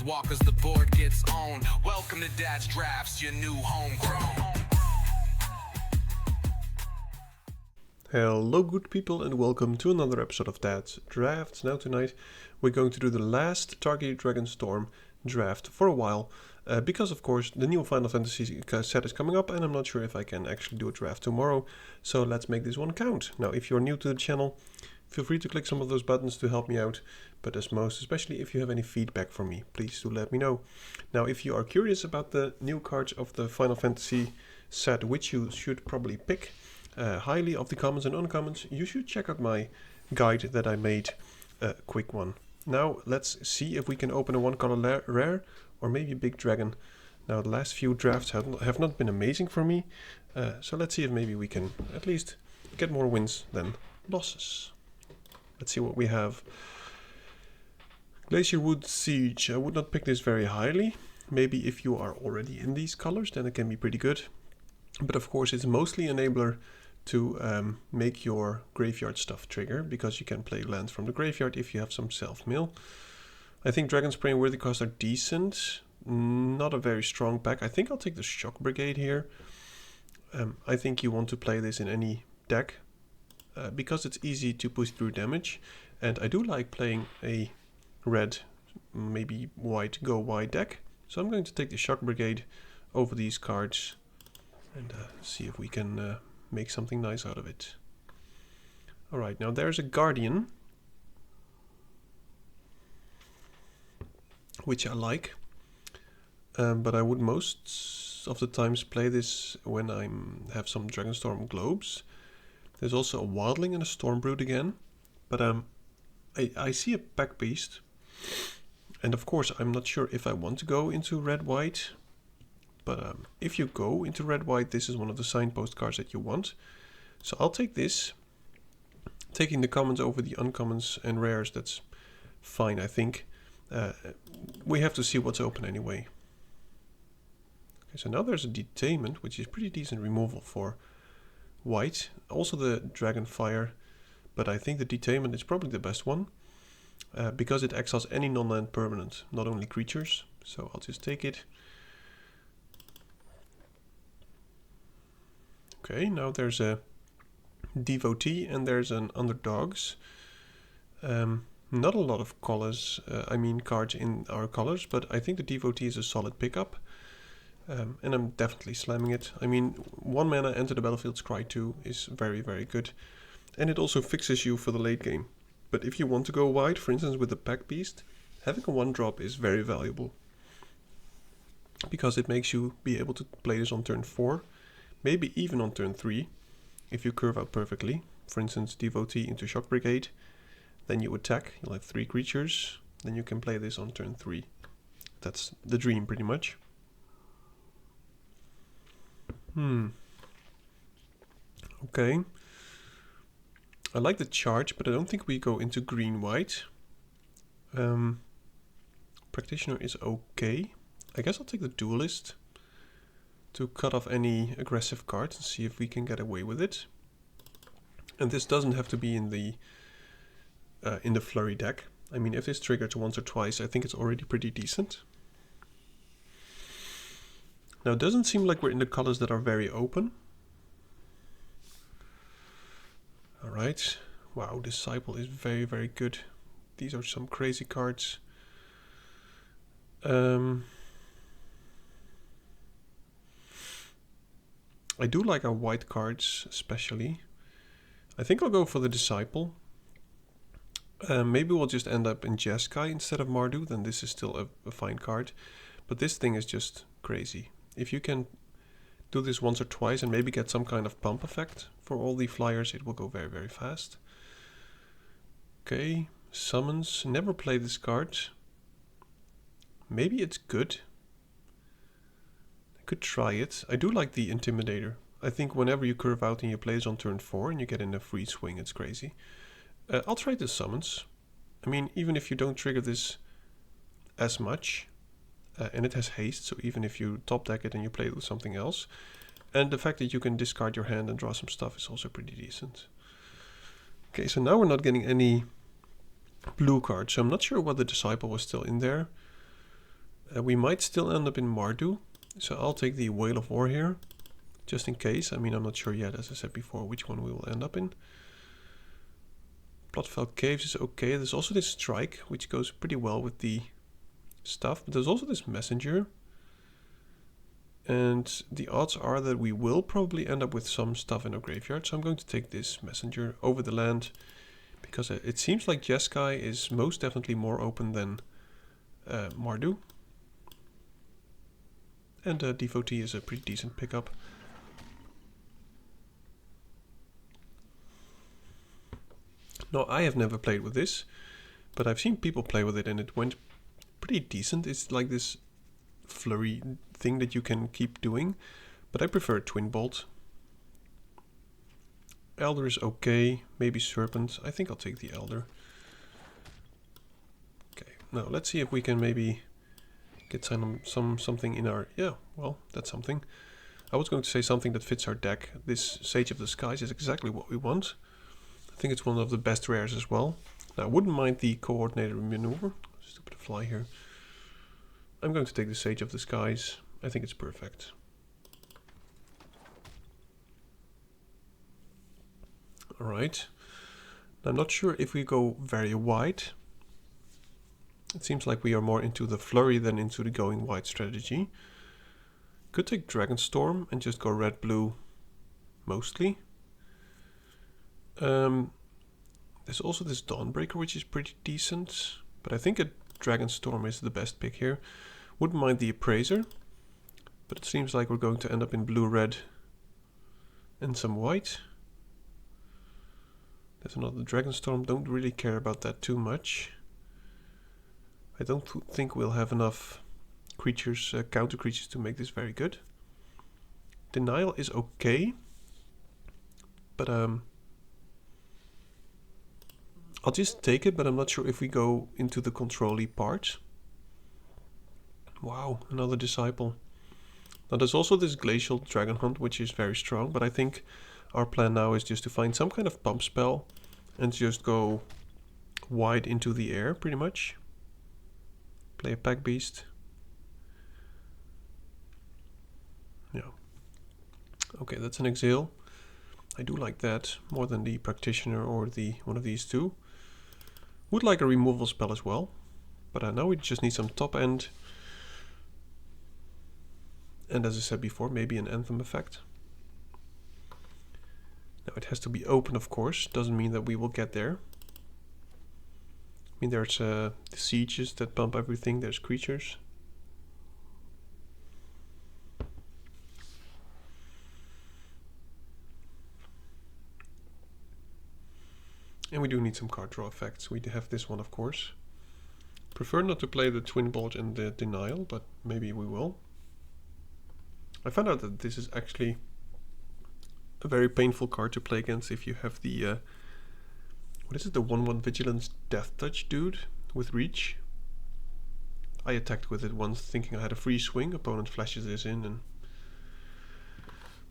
walk as the board gets owned. Welcome to Dad's Drafts, your new homegrown. Hello good people and welcome to another episode of Dad's Drafts. Now tonight we're going to do the last Tarkir Dragonstorm draft for a while. Because of course the new Final Fantasy set is coming up and I'm not sure if I can actually do a draft tomorrow. So let's make this one count. Now if you're new to the channel, feel free to click some of those buttons to help me out. But especially if you have any feedback for me, please do let me know. Now if you are curious about the new cards of the Final Fantasy set, which you should probably pick, highly of the commons and uncommons, you should check out my guide that I made, a quick one. Now let's see if we can open a one color rare or maybe a big dragon. Now the last few drafts have not been amazing for me, so let's see if maybe we can at least get more wins than losses. Let's see what we have. Glacierwood Siege. I would not pick this very highly. Maybe if you are already in these colors then it can be pretty good. But of course it's mostly enabler to make your graveyard stuff trigger, because you can play lands from the graveyard if you have some self-mill. I think Dragon Spray and Worthy Cost are decent. Not a very strong pack. I think I'll take the Shock Brigade here. I think you want to play this in any deck, because it's easy to push through damage. And I do like playing a red, maybe white, go wide deck. So I'm going to take the Shock Brigade over these cards and see if we can make something nice out of it. Alright, now there's a Guardian, which I like, but I would most of the times play this when I have some Dragonstorm Globes. There's also a Wildling and a Stormbrood again, but I see a Pack Beast, and of course I'm not sure if I want to go into red-white. But if you go into red-white, this is one of the signpost cards that you want. So I'll take this. Taking the commons over the uncommons and rares, that's fine, I think. We have to see what's open anyway. Okay, so now there's a Detainment, which is pretty decent removal for white. Also the Dragonfire, but I think the Detainment is probably the best one. Because it exiles any non-land permanent, not only creatures. So I'll just take it. Okay, now there's a Devotee and there's an Underdogs. Not a lot of colors, cards in our colors, but I think the Devotee is a solid pickup. And I'm definitely slamming it. I mean, 1 mana Enter the Battlefield's Cry 2 is very, very good. And it also fixes you for the late game. But if you want to go wide, for instance with the Pack Beast, having a 1-drop is very valuable. Because it makes you be able to play this on turn 4. Maybe even on turn 3, if you curve out perfectly. For instance, Devotee into Shock Brigade. Then you attack, you'll have 3 creatures. Then you can play this on turn 3. That's the dream, pretty much. Okay. I like the charge, but I don't think we go into green-white. Practitioner is okay. I guess I'll take the Duelist to cut off any aggressive cards and see if we can get away with it. And this doesn't have to be in the flurry deck. I mean, if this triggers once or twice, I think it's already pretty decent. Now it doesn't seem like we're in the colors that are very open. Alright. Wow, Disciple is very, very good. These are some crazy cards. I do like our white cards, especially. I think I'll go for the Disciple. Maybe we'll just end up in Jeskai instead of Mardu, then this is still a fine card. But this thing is just crazy. If you can do this once or twice and maybe get some kind of pump effect for all the flyers, it will go very, very fast. Okay, Summons. Never play this card. Maybe it's good. Could try it. I do like the Intimidator. I think whenever you curve out and you play this on turn 4 and you get in a free swing, it's crazy. I'll try the Summons. I mean, even if you don't trigger this as much, and it has haste, so even if you top deck it and you play it with something else, and the fact that you can discard your hand and draw some stuff is also pretty decent. Okay, so now we're not getting any blue cards, so I'm not sure whether the Disciple was still in there. We might still end up in Mardu, so I'll take the Whale of War here, just in case. I mean, I'm not sure yet, as I said before, which one we will end up in. Bloodfell Caves is okay. There's also this Strike, which goes pretty well with the stuff. But there's also this Messenger. And the odds are that we will probably end up with some stuff in our graveyard. So I'm going to take this Messenger over the land, because it seems like Jeskai is most definitely more open than Mardu. And Devotee is a pretty decent pickup. No, I have never played with this, but I've seen people play with it and it went pretty decent. It's like this flurry thing that you can keep doing, but I prefer Twin Bolt. Elder is okay, maybe Serpent. I think I'll take the Elder. Okay, now let's see if we can maybe get something in our... Yeah, well, that's something. I was going to say something that fits our deck. This Sage of the Skies is exactly what we want. I think it's one of the best rares as well. Now, I wouldn't mind the coordinated maneuver. Stupid fly here. I'm going to take the Sage of the Skies. I think it's perfect. Alright. I'm not sure if we go very wide. It seems like we are more into the flurry than into the going wide strategy. Could take Dragonstorm and just go red-blue mostly. There's also this Dawnbreaker, which is pretty decent, but I think a Dragonstorm is the best pick here. Wouldn't mind the Appraiser, but it seems like we're going to end up in blue-red and some white. There's another Dragonstorm, don't really care about that too much. I don't think we'll have enough creatures, counter creatures to make this very good. Denial is okay, but I'll just take it, but I'm not sure if we go into the control-y part. Wow, another Disciple. Now there's also this Glacial Dragon Hunt, which is very strong, but I think our plan now is just to find some kind of pump spell and just go wide into the air, pretty much. Play a Pack Beast. Yeah. Okay, that's an Exile. I do like that more than the Practitioner or the one of these two. Would like a removal spell as well, but now we just need some top end. And as I said before, maybe an Anthem effect. Now it has to be open, of course. Doesn't mean that we will get there. I mean, there's the sieges that pump everything. There's creatures. And we do need some card draw effects. We have this one, of course. Prefer not to play the Twin Bolt and the Denial, but maybe we will. I found out that this is actually a very painful card to play against if you have the... what is it? The 1/1 Vigilance Death Touch dude with Reach. I attacked with it once thinking I had a free swing. Opponent flashes this in and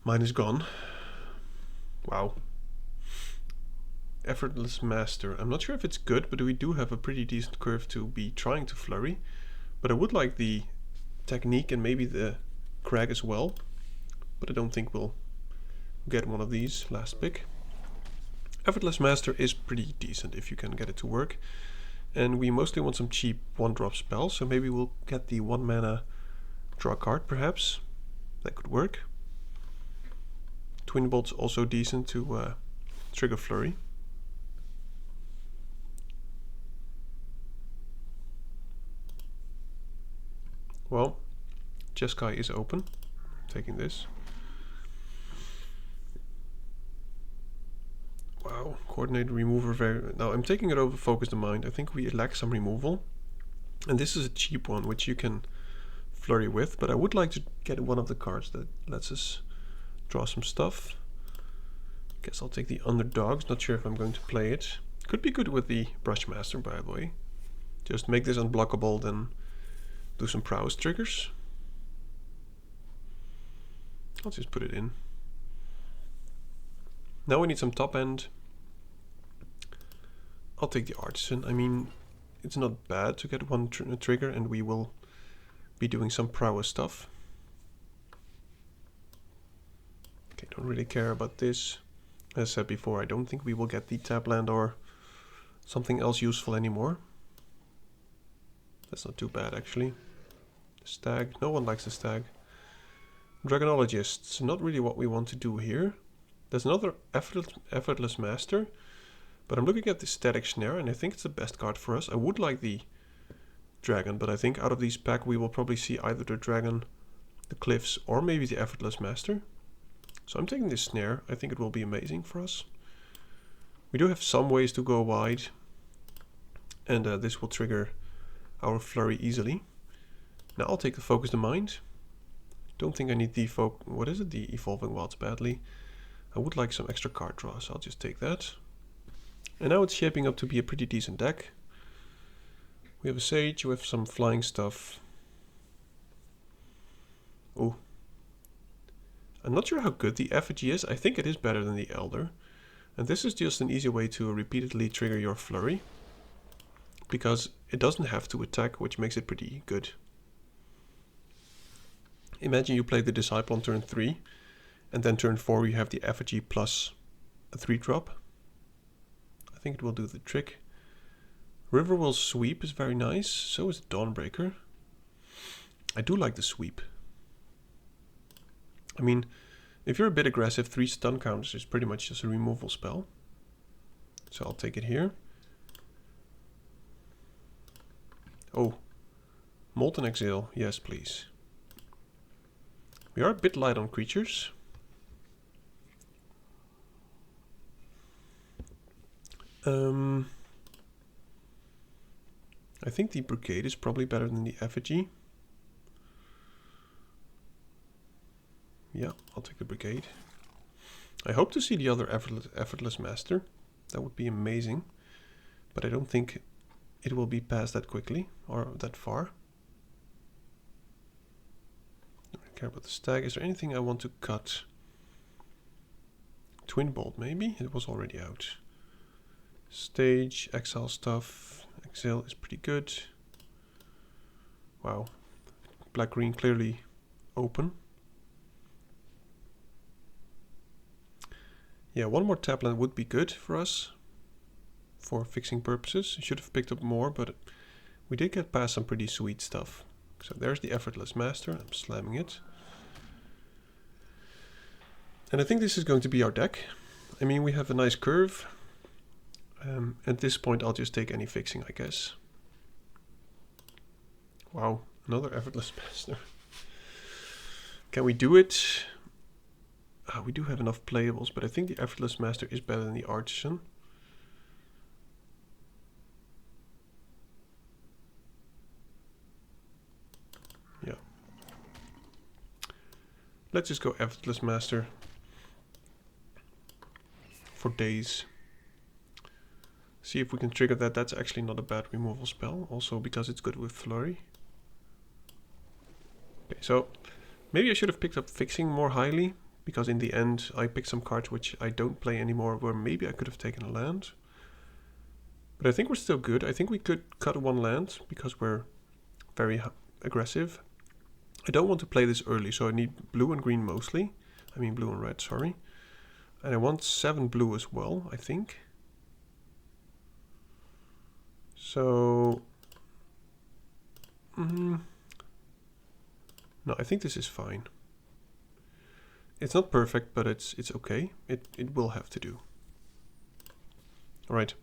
mine is gone. Wow. Effortless Master. I'm not sure if it's good, but we do have a pretty decent curve to be trying to flurry. But I would like the technique and maybe the crag as well. But I don't think we'll get one of these last pick. Effortless Master is pretty decent if you can get it to work. And we mostly want some cheap 1-drop spells, so maybe we'll get the 1 mana draw card perhaps. That could work. Twin Bolt's also decent to trigger flurry. Well, Jeskai is open. Taking this. Wow, coordinated remover very... Now I'm taking it over Focus the Mind. I think we lack some removal. And this is a cheap one, which you can flurry with. But I would like to get one of the cards that lets us draw some stuff. Guess I'll take the Underdogs. Not sure if I'm going to play it. Could be good with the Brushmaster, by the way. Just make this unblockable, then do some prowess triggers. I'll just put it in. Now we need some top end. I'll take the Artisan. I mean, it's not bad to get one trigger, and we will be doing some prowess stuff. Okay, don't really care about this. As I said before, I don't think we will get the tap land or something else useful anymore. That's not too bad actually. Stag, no one likes the stag. Dragonologists, not really what we want to do here. There's another Effortless Master, but I'm looking at the Static Snare and I think it's the best card for us. I would like the dragon, but I think out of these pack we will probably see either the dragon, the cliffs, or maybe the Effortless Master. So I'm taking this snare. I think it will be amazing for us. We do have some ways to go wide, and this will trigger our flurry easily. Now I'll take the Focus the Mind. Don't think I need the the Evolving Wilds badly. I would like some extra card draw, so I'll just take that. And now it's shaping up to be a pretty decent deck. We have a Sage with some flying stuff. Oh. I'm not sure how good the effigy is. I think it is better than the Elder. And this is just an easy way to repeatedly trigger your flurry, because it doesn't have to attack, which makes it pretty good. Imagine you play the Disciple on turn 3, and then turn 4 you have the effigy plus a 3-drop. I think it will do the trick. Riverwheel Sweep is very nice, so is Dawnbreaker. I do like the sweep. I mean, if you're a bit aggressive, 3 stun counters is pretty much just a removal spell. So I'll take it here. Oh, Molten Exile, yes please. We are a bit light on creatures. I think the Brigade is probably better than the Effigy. Yeah, I'll take the Brigade. I hope to see the other Effortless Master. That would be amazing. But I don't think it will be past that quickly or that far. I don't care about the Stag. Is there anything I want to cut? Twin Bolt maybe? It was already out. Stage, Exile stuff. Exile is pretty good. Wow. Black-green clearly open. Yeah, one more tap land would be good for us for fixing purposes. Should have picked up more, but we did get past some pretty sweet stuff. So there's the Effortless Master. I'm slamming it. And I think this is going to be our deck. I mean, we have a nice curve. At this point, I'll just take any fixing, I guess. Wow, another Effortless Master. Can we do it? We do have enough playables, but I think the Effortless Master is better than the Artisan. Yeah. Let's just go Effortless Master for days. See if we can trigger that. That's actually not a bad removal spell, also because it's good with Flurry. Okay, so maybe I should have picked up Fixing more highly, because in the end I picked some cards which I don't play anymore, where maybe I could have taken a land. But I think we're still good. I think we could cut one land because we're very aggressive. I don't want to play this early, so I need blue and green mostly. I mean blue and red, sorry. And I want 7 blue as well, I think. So... no, I think this is fine. It's not perfect, but it's okay. It will have to do. Alright.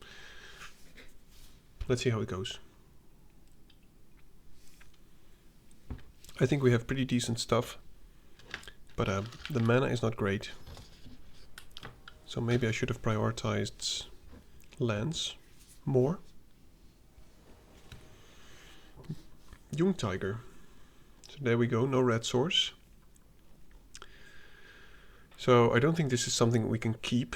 Let's see how it goes. I think we have pretty decent stuff, but the mana is not great. So maybe I should have prioritized lands more. Young Tiger. So there we go, no red source. So I don't think this is something we can keep.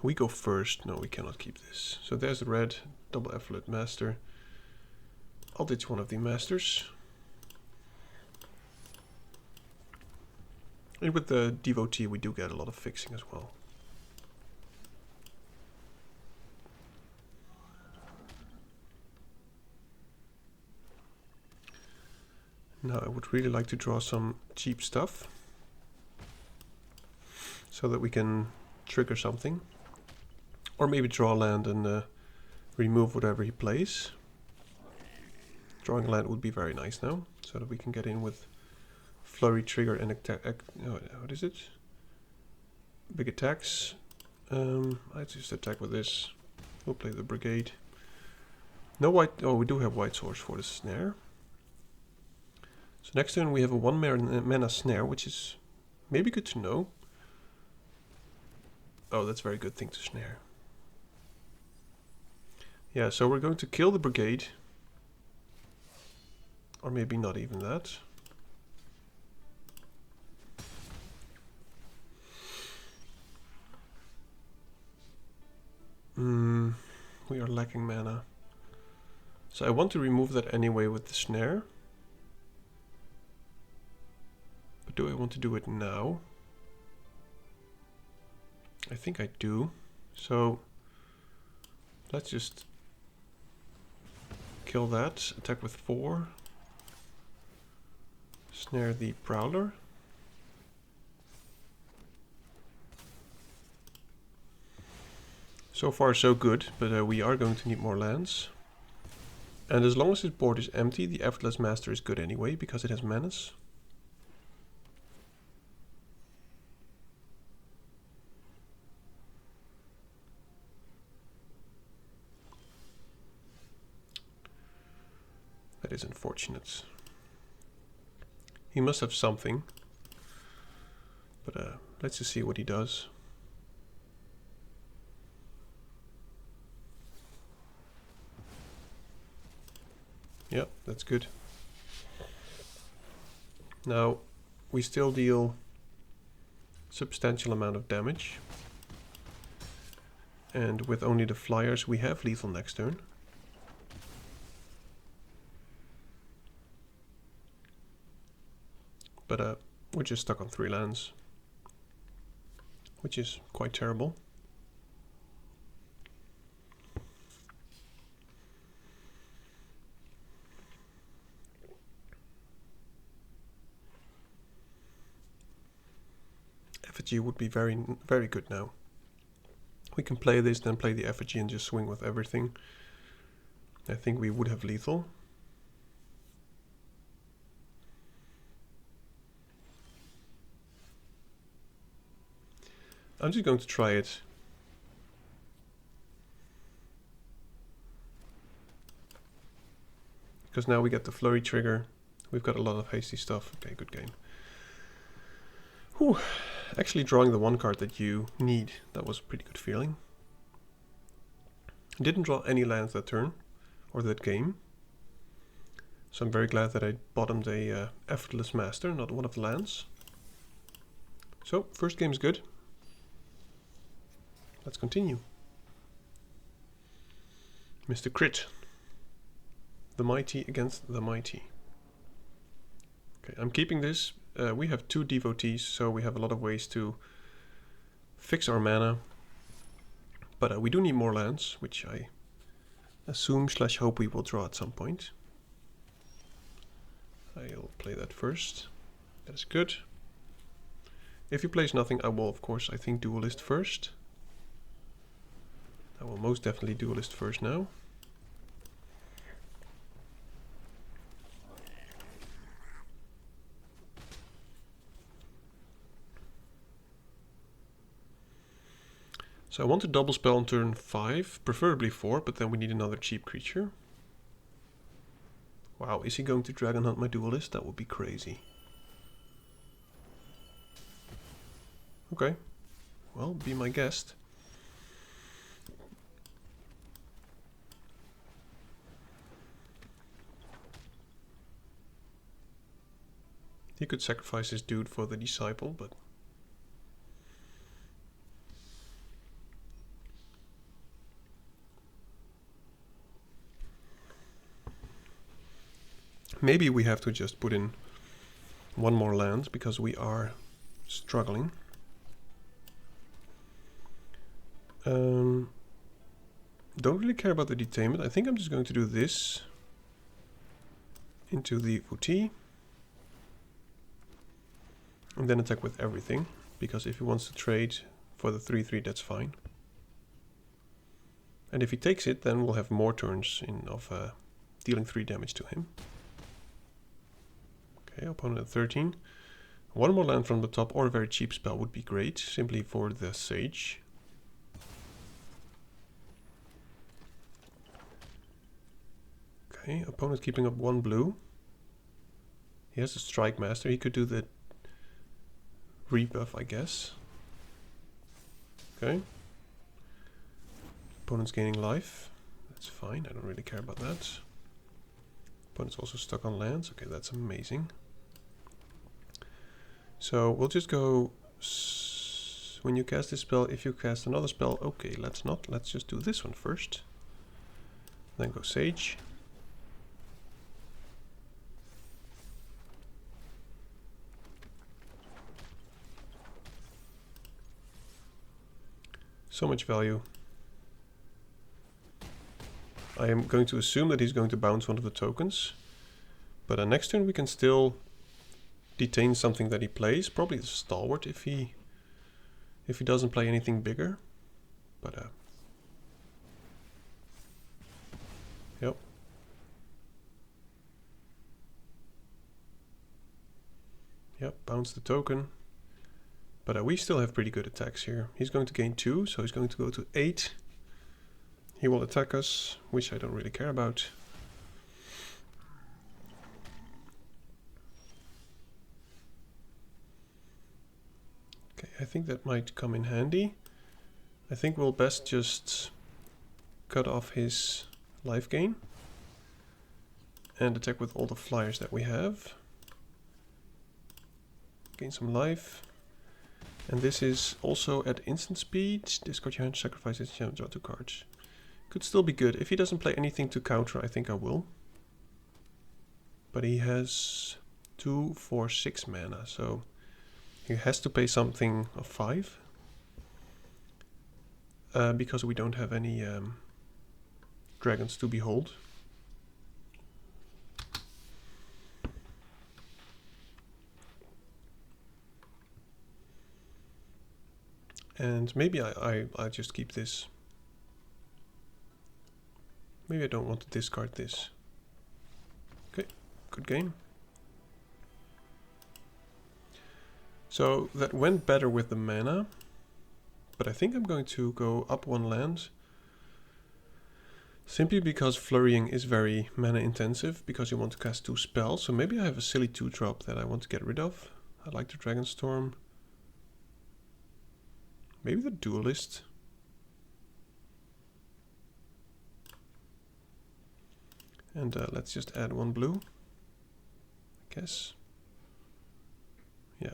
We go first. No, we cannot keep this. So there's the red, double Effortless Master. I'll ditch one of the masters. And with the Devotee we do get a lot of fixing as well. Now I would really like to draw some cheap stuff so that we can trigger something. Or maybe draw land and remove whatever he plays. Drawing land would be very nice now, so that we can get in with flurry, trigger, and what is it? Big attacks. Let's just attack with this. We'll play the brigade. No white. Oh, we do have white source for the snare. So next turn we have a 1 mana snare, which is maybe good to know. Oh, that's a very good thing to snare. Yeah, so we're going to kill the brigade. Or maybe not even that. We are lacking mana. So I want to remove that anyway with the snare. But do I want to do it now? I think I do. So let's just kill that. Attack with 4. Snare the Prowler. So far so good, but we are going to need more lands. And as long as his board is empty, the Effortless Master is good anyway, because it has menace. That is unfortunate. He must have something. But let's just see what he does. Yeah, that's good. Now, we still deal substantial amount of damage. And with only the flyers, we have lethal next turn. But we're just stuck on 3 lands, which is quite terrible. Effigy would be very, very good now. We can play this, then play the effigy and just swing with everything. I think we would have lethal. I'm just going to try it. Because now we get the flurry trigger. We've got a lot of hasty stuff. Okay, good game. Whew. Actually drawing the 1 card that you need. That was a pretty good feeling. Didn't draw any lands that turn. Or that game. So I'm very glad that I bottomed a Effortless Master, not one of the lands. So, first game's good. Let's continue. Mr. Crit. The mighty against the mighty. Okay, I'm keeping this. We have 2 devotees, so we have a lot of ways to fix our mana. But we do need more lands, which I assume / hope we will draw at some point. I'll play that first. That is good. If he plays nothing, I will, of course, I think, duelist first. I will most definitely duelist first now. So I want to double spell on turn 5, preferably 4, but then we need another cheap creature. Wow, is he going to Dragon Hunt my duelist? That would be crazy. Okay, well, be my guest. He could sacrifice his dude for the disciple, but... maybe we have to just put in 1 more land, because we are struggling. Don't really care about the detainment. I think I'm just going to do this into the VT. And then attack with everything, because if he wants to trade for the 3/3, that's fine. And if he takes it, then we'll have more turns of dealing 3 damage to him. Okay, opponent at 13. One more land from the top or a very cheap spell would be great, simply for the Sage. Okay, opponent keeping up 1 blue. He has a Strike Master. He could do the rebuff, I guess. Okay. Opponent's gaining life. That's fine. I don't really care about that. Opponent's also stuck on lands. Okay, that's amazing. So we'll just go... When you cast this spell, if you cast another spell... Okay, let's not. Let's just do this one first. Then go Sage. So much value. I am going to assume that he's going to bounce one of the tokens. But next turn we can still detain something that he plays. Probably the Stalwart if he doesn't play anything bigger. But yep. Yep, bounce the token. But we still have pretty good attacks here. He's going to gain 2, so he's going to go to 8. He will attack us, which I don't really care about. Okay, I think that might come in handy. I think we'll best just cut off his life gain and attack with all the flyers that we have. Gain some life. And this is also at instant speed. Discard your hand, sacrifice it, draw 2 cards. Could still be good. If he doesn't play anything to counter, I think I will. But he has 2, 4, 6 mana, so he has to pay something of 5. Because we don't have any dragons to behold. And maybe I just keep this. Maybe I don't want to discard this. Okay, good game. So that went better with the mana. But I think I'm going to go up 1 land. Simply because flurrying is very mana intensive, because you want to cast 2 spells. So maybe I have a silly 2-drop that I want to get rid of. I like the Dragonstorm. Maybe the Duelist. And let's just add 1 blue, I guess. Yeah.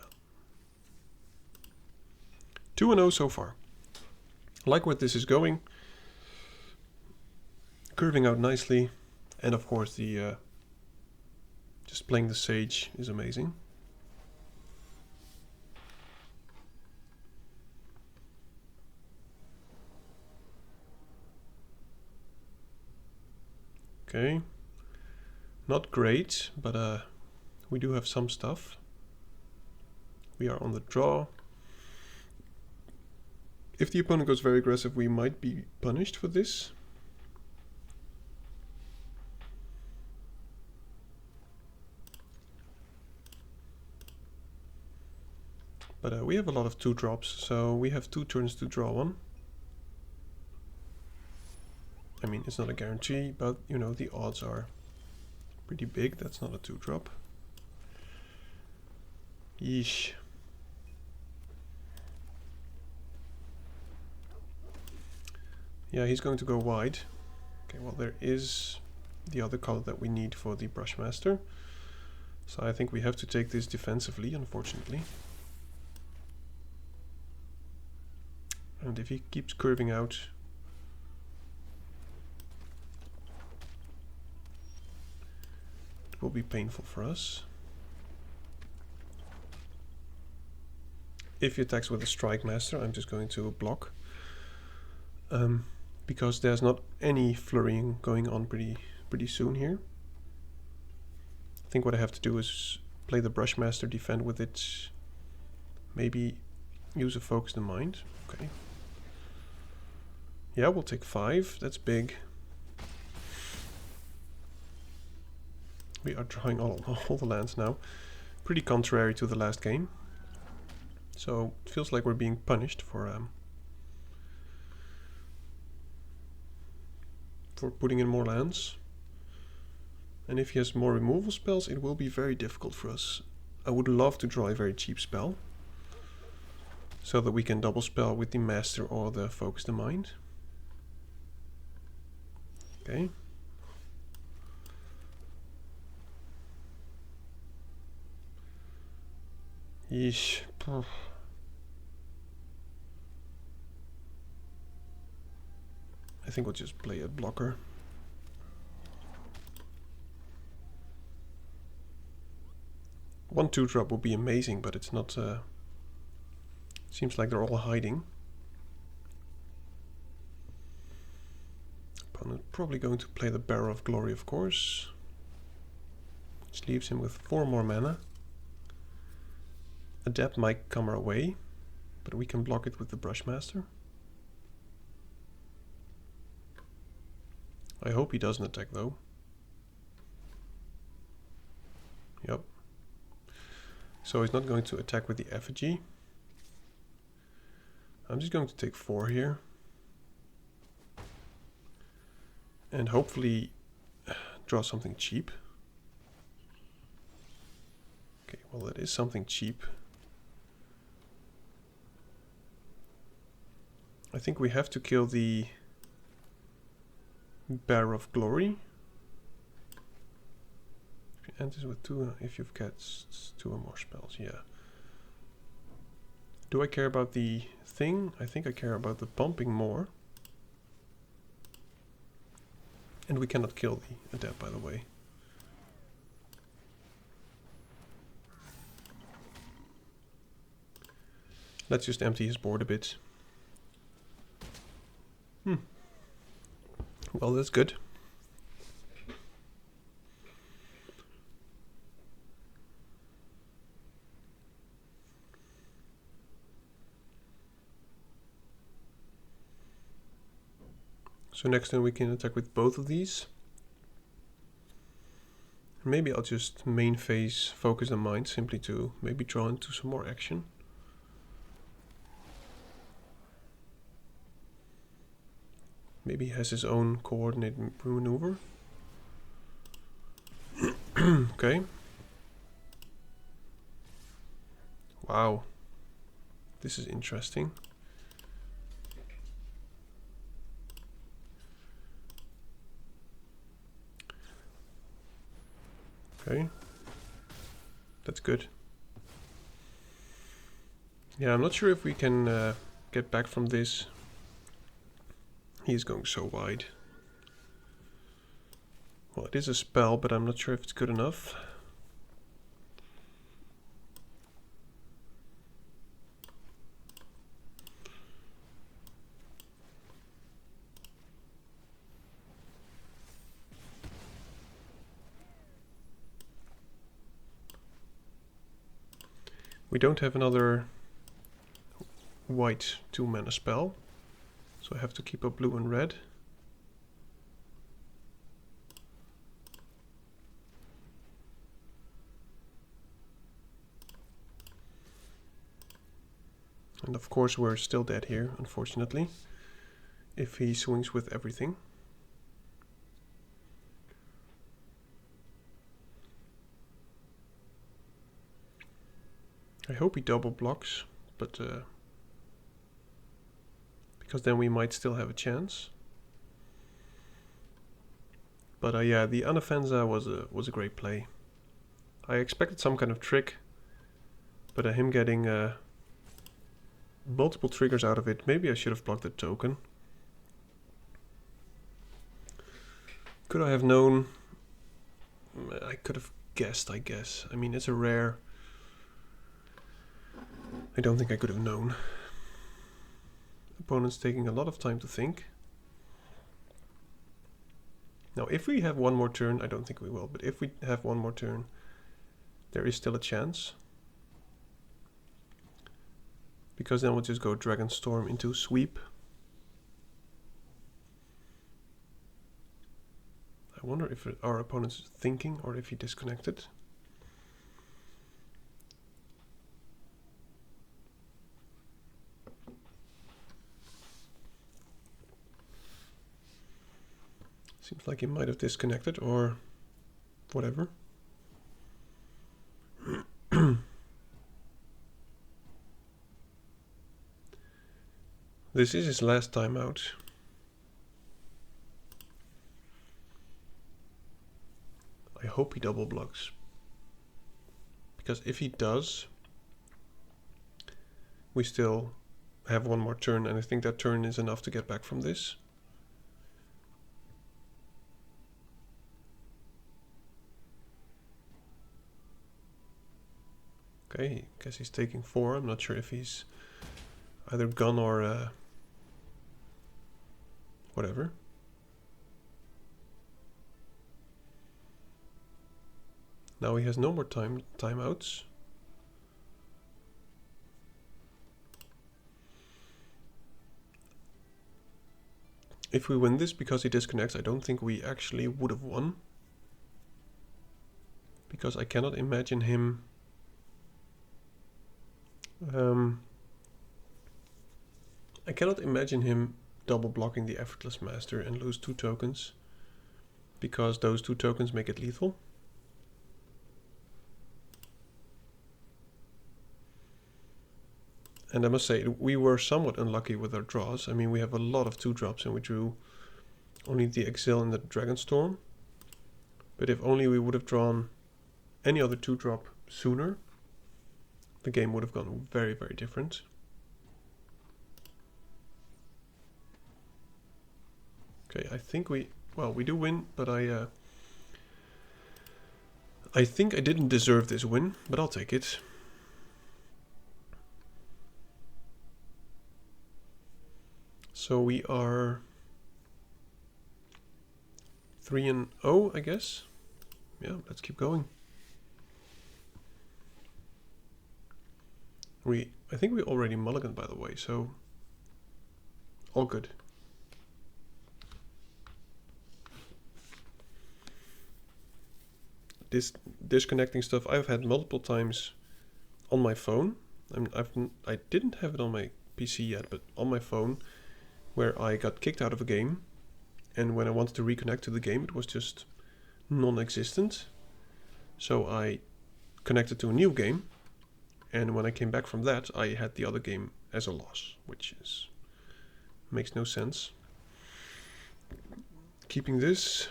2-0 so far. I like where this is going. Curving out nicely. And of course the just playing the Sage is amazing. Okay, not great, but we do have some stuff. We are on the draw. If the opponent goes very aggressive, we might be punished for this. But we have a lot of 2-drops, so we have 2 turns to draw one. I mean, it's not a guarantee, but you know, the odds are pretty big. That's not a 2-drop. Yeesh. Yeah, he's going to go wide. Okay, well, there is the other color that we need for the Brushmaster. So I think we have to take this defensively, unfortunately. And if he keeps curving out, it will be painful for us. If he attacks with a Strike Master, I'm just going to block. Because there's not any flurrying going on pretty soon here. I think what I have to do is play the Brushmaster, defend with it Maybe use a Focus the Mind. Okay. Yeah, we'll take 5. That's big. We are drawing all the lands now. Pretty contrary to the last game. So it feels like we're being punished for putting in more lands. And if he has more removal spells, it will be very difficult for us. I would love to draw a very cheap spell, so that we can double spell with the Master or the Focus the Mind. Okay. Yeesh. I think we'll just play a blocker. One 2-drop would be amazing, but it's not. Seems like they're all hiding. Opponent probably going to play the Barrow of Glory, of course, which leaves him with 4 more mana. Adept might come our way, but we can block it with the Brushmaster. I hope he doesn't attack though. Yep. So he's not going to attack with the Effigy. I'm just going to take 4 here. And hopefully draw something cheap. Okay, well that is something cheap. I think we have to kill the Barrow of Glory. If you enters with 2, if you've cast 2 or more spells, yeah. Do I care about the thing? I think I care about the pumping more. And we cannot kill the Adept, by the way. Let's just empty his board a bit. Well, that's good. So next turn we can attack with both of these. Maybe I'll just main phase Focus the Mind simply to maybe draw into some more action. Maybe he has his own coordinate maneuver. Okay. Wow. This is interesting. Okay. That's good. Yeah, I'm not sure if we can get back from this. He's going so wide. Well, it is a spell, but I'm not sure if it's good enough. We don't have another white 2-mana spell, so I have to keep up blue and red. And of course we're still dead here, unfortunately, if he swings with everything. I hope he double blocks, but because then we might still have a chance. But yeah, the Anafanza was a great play. I expected some kind of trick, but him getting multiple triggers out of it, maybe I should have blocked the token. Could I have known? I could have guessed, I guess. I mean, it's a rare. I don't think I could have known. Opponent's taking a lot of time to think. Now, if we have one more turn, I don't think we will, but if we have one more turn, there is still a chance. because then we'll just go Dragonstorm into sweep. I wonder if our opponent's thinking or if he disconnected. Seems like he might have disconnected or whatever. This is his last time out. I hope he double blocks. Because if he does, we still have one more turn, and I think that turn is enough to get back from this. Okay, guess he's taking 4. I'm not sure if he's either gone or whatever. Now he has no more timeouts. If we win this because he disconnects, I don't think we actually would have won. Because I cannot imagine him double blocking the Effortless Master and lose 2 tokens, because those 2 tokens make it lethal. And I must say, we were somewhat unlucky with our draws. I mean, we have a lot of 2-drops and we drew only the Exile and the Dragonstorm. But if only we would have drawn any other 2-drop sooner, the game would have gone very, very different. Okay, I think we do win, but I think I didn't deserve this win, but I'll take it. So we are 3-0, I guess. Yeah, let's keep going. I think we already mulliganed, by the way, so all good. This disconnecting stuff I've had multiple times on my phone. I didn't have it on my PC yet, but on my phone, where I got kicked out of a game, and when I wanted to reconnect to the game, it was just non-existent. So I connected to a new game, and when I came back from that, I had the other game as a loss, which makes no sense. Keeping this.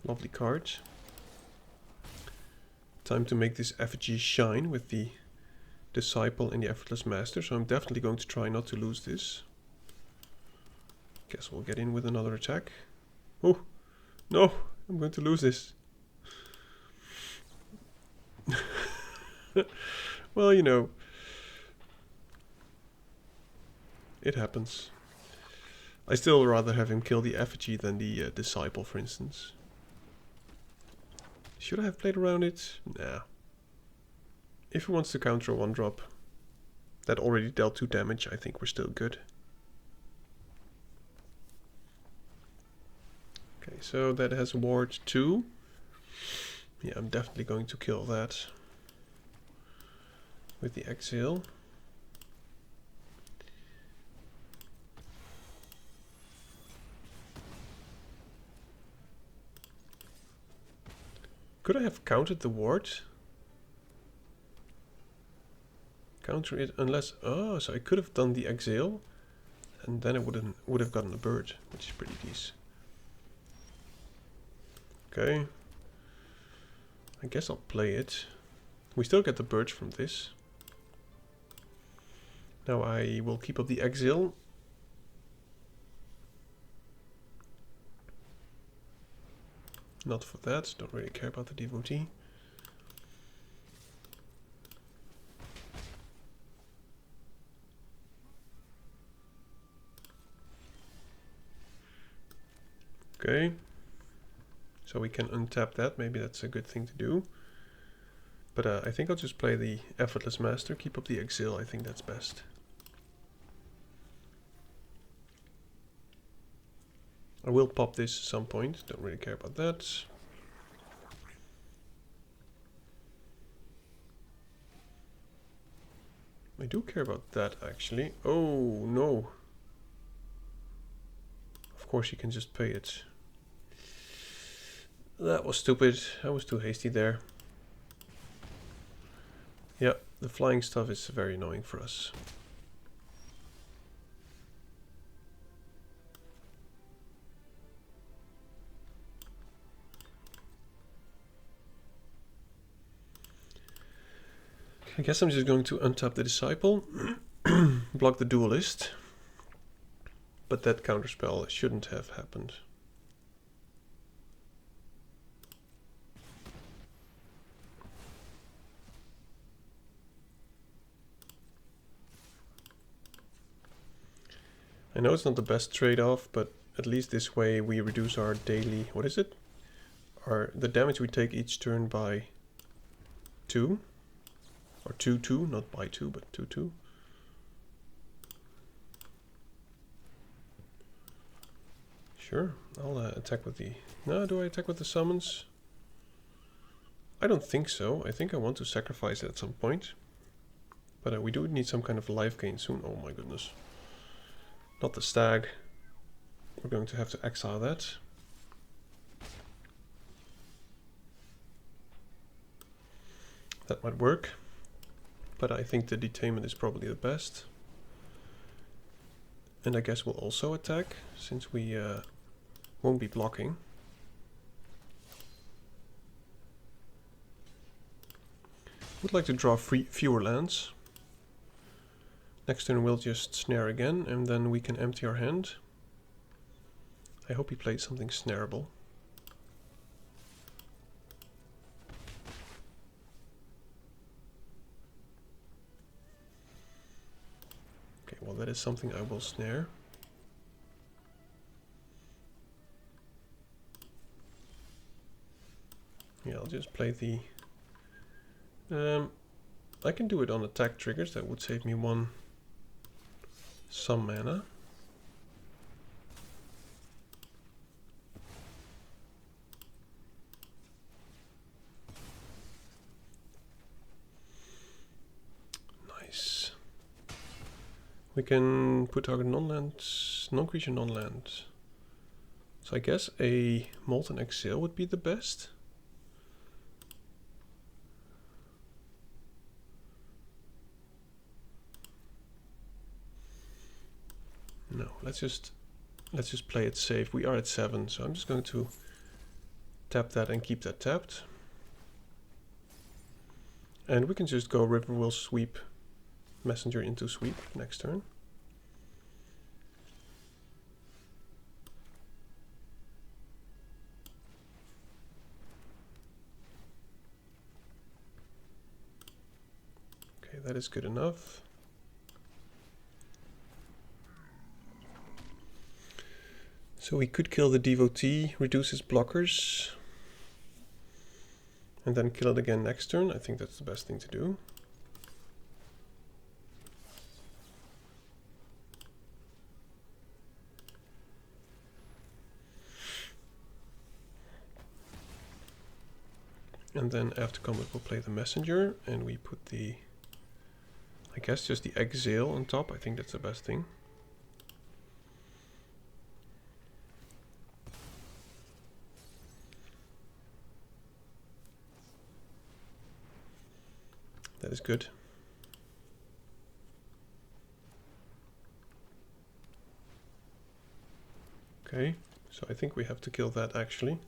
Lovely card. Time to make this effigy shine with the Disciple and the Effortless Master, so I'm definitely going to try not to lose this. Guess we'll get in with another attack. Oh, no, I'm going to lose this. Well, you know, it happens. I still rather have him kill the effigy than the Disciple, for instance. Should I have played around it? Nah. If he wants to counter a 1-drop that already dealt 2 damage, I think we're still good. Okay, so that has ward 2. Yeah, I'm definitely going to kill that with the Exile. Could I have countered the ward? Counter it unless... Oh, so I could have done the Exile, and then I would have gotten a bird, which is pretty decent. Okay. I guess I'll play it. We still get the birds from this. Now I will keep up the Exile. Not for that, don't really care about the Devotee. Okay, so we can untap that, maybe that's a good thing to do. But I think I'll just play the Effortless Master, keep up the Exile, I think that's best. I will pop this at some point, don't really care about that. I do care about that actually. Oh no. Of course you can just pay it. That was stupid, I was too hasty there. Yeah, the flying stuff is very annoying for us. I guess I'm just going to untap the Disciple, block the Duelist, but that counterspell shouldn't have happened. I know it's not the best trade-off, but at least this way we reduce our daily, what is it? The damage we take each turn by 2. Or 2/2, not by 2, but 2/2. Sure, I'll attack with the... No, do I attack with the summons? I don't think so. I think I want to sacrifice it at some point. But we do need some kind of life gain soon. Oh my goodness. Not the stag. We're going to have to exile that. That might work. But I think the Detainment is probably the best. And I guess we'll also attack, since we won't be blocking. Would like to draw fewer lands. Next turn we'll just snare again, and then we can empty our hand. I hope he played something snareable. Okay, well that is something I will snare. Yeah, I'll just play the... I can do it on attack triggers, that would save me some mana. Nice. We can put target non-creature non-land. So I guess a Molten Exile would be the best. No, let's just play it safe. We are at 7, so I'm just going to tap that and keep that tapped. And we can just go Riverwheel Sweep Messenger into Sweep next turn. Okay, that is good enough. So we could kill the Devotee, reduce his blockers, and then kill it again next turn. I think that's the best thing to do. And then after combat we'll play the Messenger, and we put the, I guess just the Exile on top. I think that's the best thing. That is good. Okay, so I think we have to kill that actually.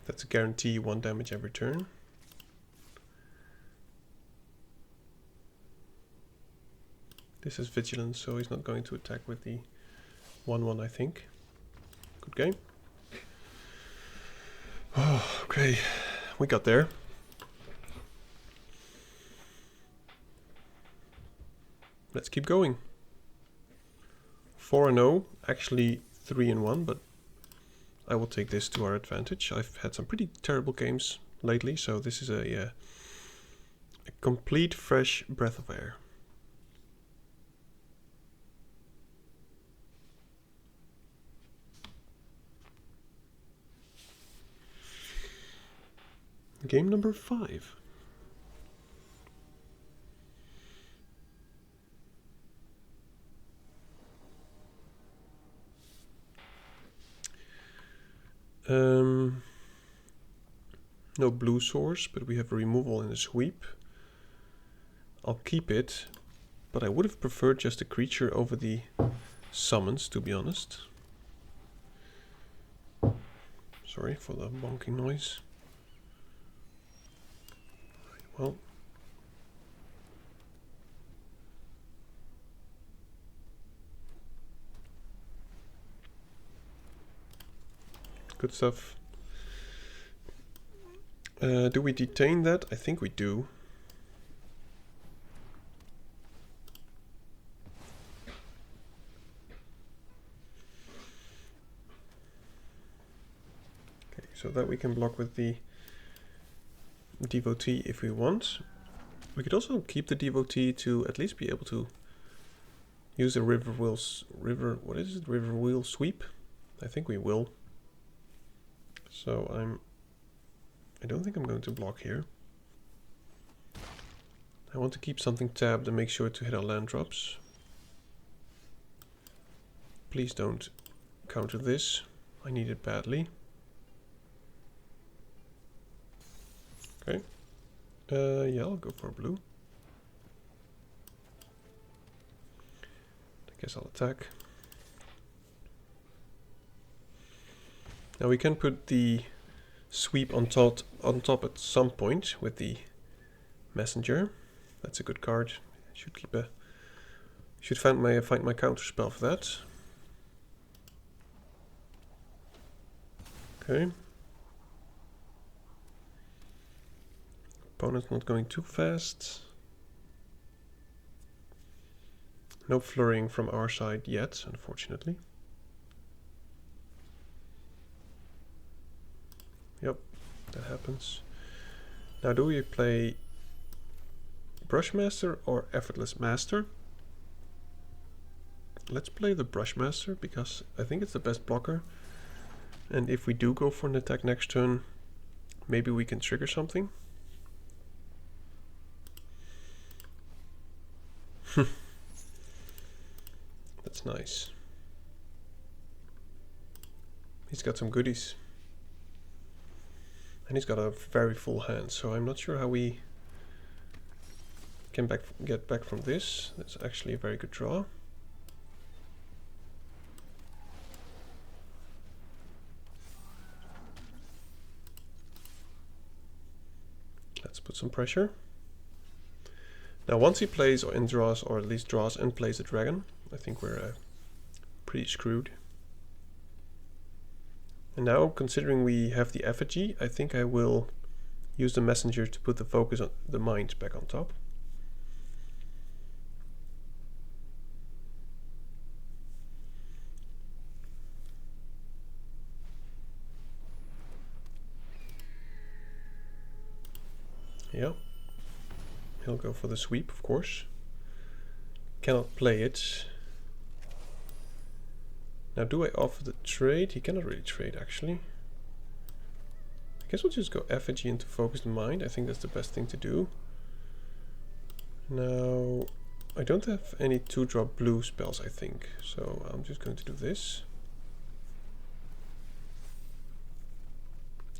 That's a guarantee 1 damage every turn. This is Vigilance, so he's not going to attack with the 1/1, I think. Good game. Oh, okay, we got there. Let's keep going. 4-0, actually 3-1, but I will take this to our advantage. I've had some pretty terrible games lately, so this is a complete fresh breath of air. Game number 5. No blue source, but we have a removal and a sweep. I'll keep it, but I would have preferred just a creature over the summons, to be honest. Sorry for the bonking noise. Well, good stuff. Do we detain that? I think we do. Okay, so that we can block with the Devotee if we want. We could also keep the Devotee to at least be able to use the River Wheel Sweep. I think we will. So I don't think I'm going to block here. I want to keep something tabbed and make sure to hit our land drops. Please don't counter this. I need it badly. Okay. Yeah, I'll go for blue. I guess I'll attack. Now we can put the sweep on top at some point with the messenger. That's a good card. Should find my counter spell for that. Okay. Opponent's not going too fast. No flurrying from our side yet, unfortunately. Yep, that happens. Now, do we play Brushmaster or Effortless Master? Let's play the Brushmaster because I think it's the best blocker. And if we do go for an attack next turn, maybe we can trigger something. That's nice. He's got some goodies. And he's got a very full hand, so I'm not sure how we can get back from this. That's actually a very good draw. Let's put some pressure. Now once he plays or draws, or at least draws and plays a dragon, I think we're pretty screwed. And now, considering we have the effigy, I think I will use the messenger to put the focus on the mind back on top. Yeah. He'll go for the sweep, of course. Cannot play it. Now, do I offer the trade? He cannot really trade, actually. I guess we'll just go effigy into focus the mind. I think that's the best thing to do. Now, I don't have any 2-drop blue spells, I think. So I'm just going to do this.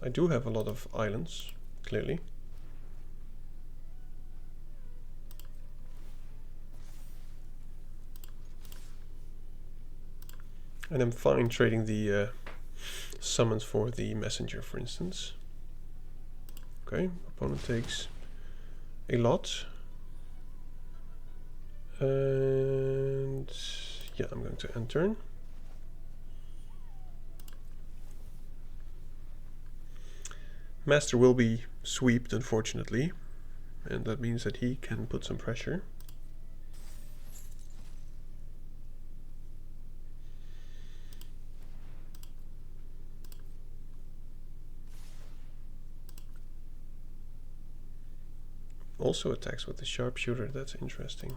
I do have a lot of islands, clearly. And I'm fine trading the summons for the messenger, for instance. Okay, opponent takes a lot. And yeah, I'm going to end turn. Master will be sweeped, unfortunately. And that means that he can put some pressure. also attacks with the sharpshooter. That's interesting.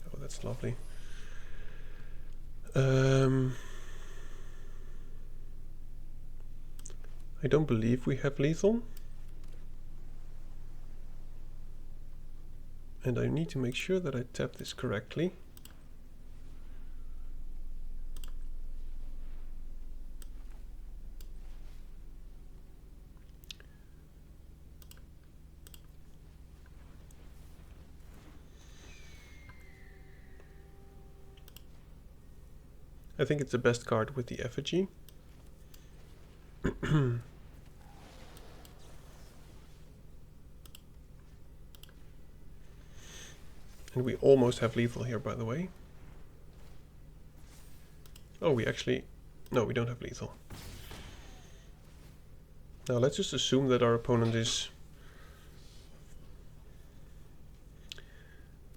Oh, that's lovely. I don't believe we have lethal. And I need to make sure that I tap this correctly. I think it's the best card with the effigy. And we almost have lethal here, by the way. Oh, we actually... No, we don't have lethal. Now let's just assume that our opponent is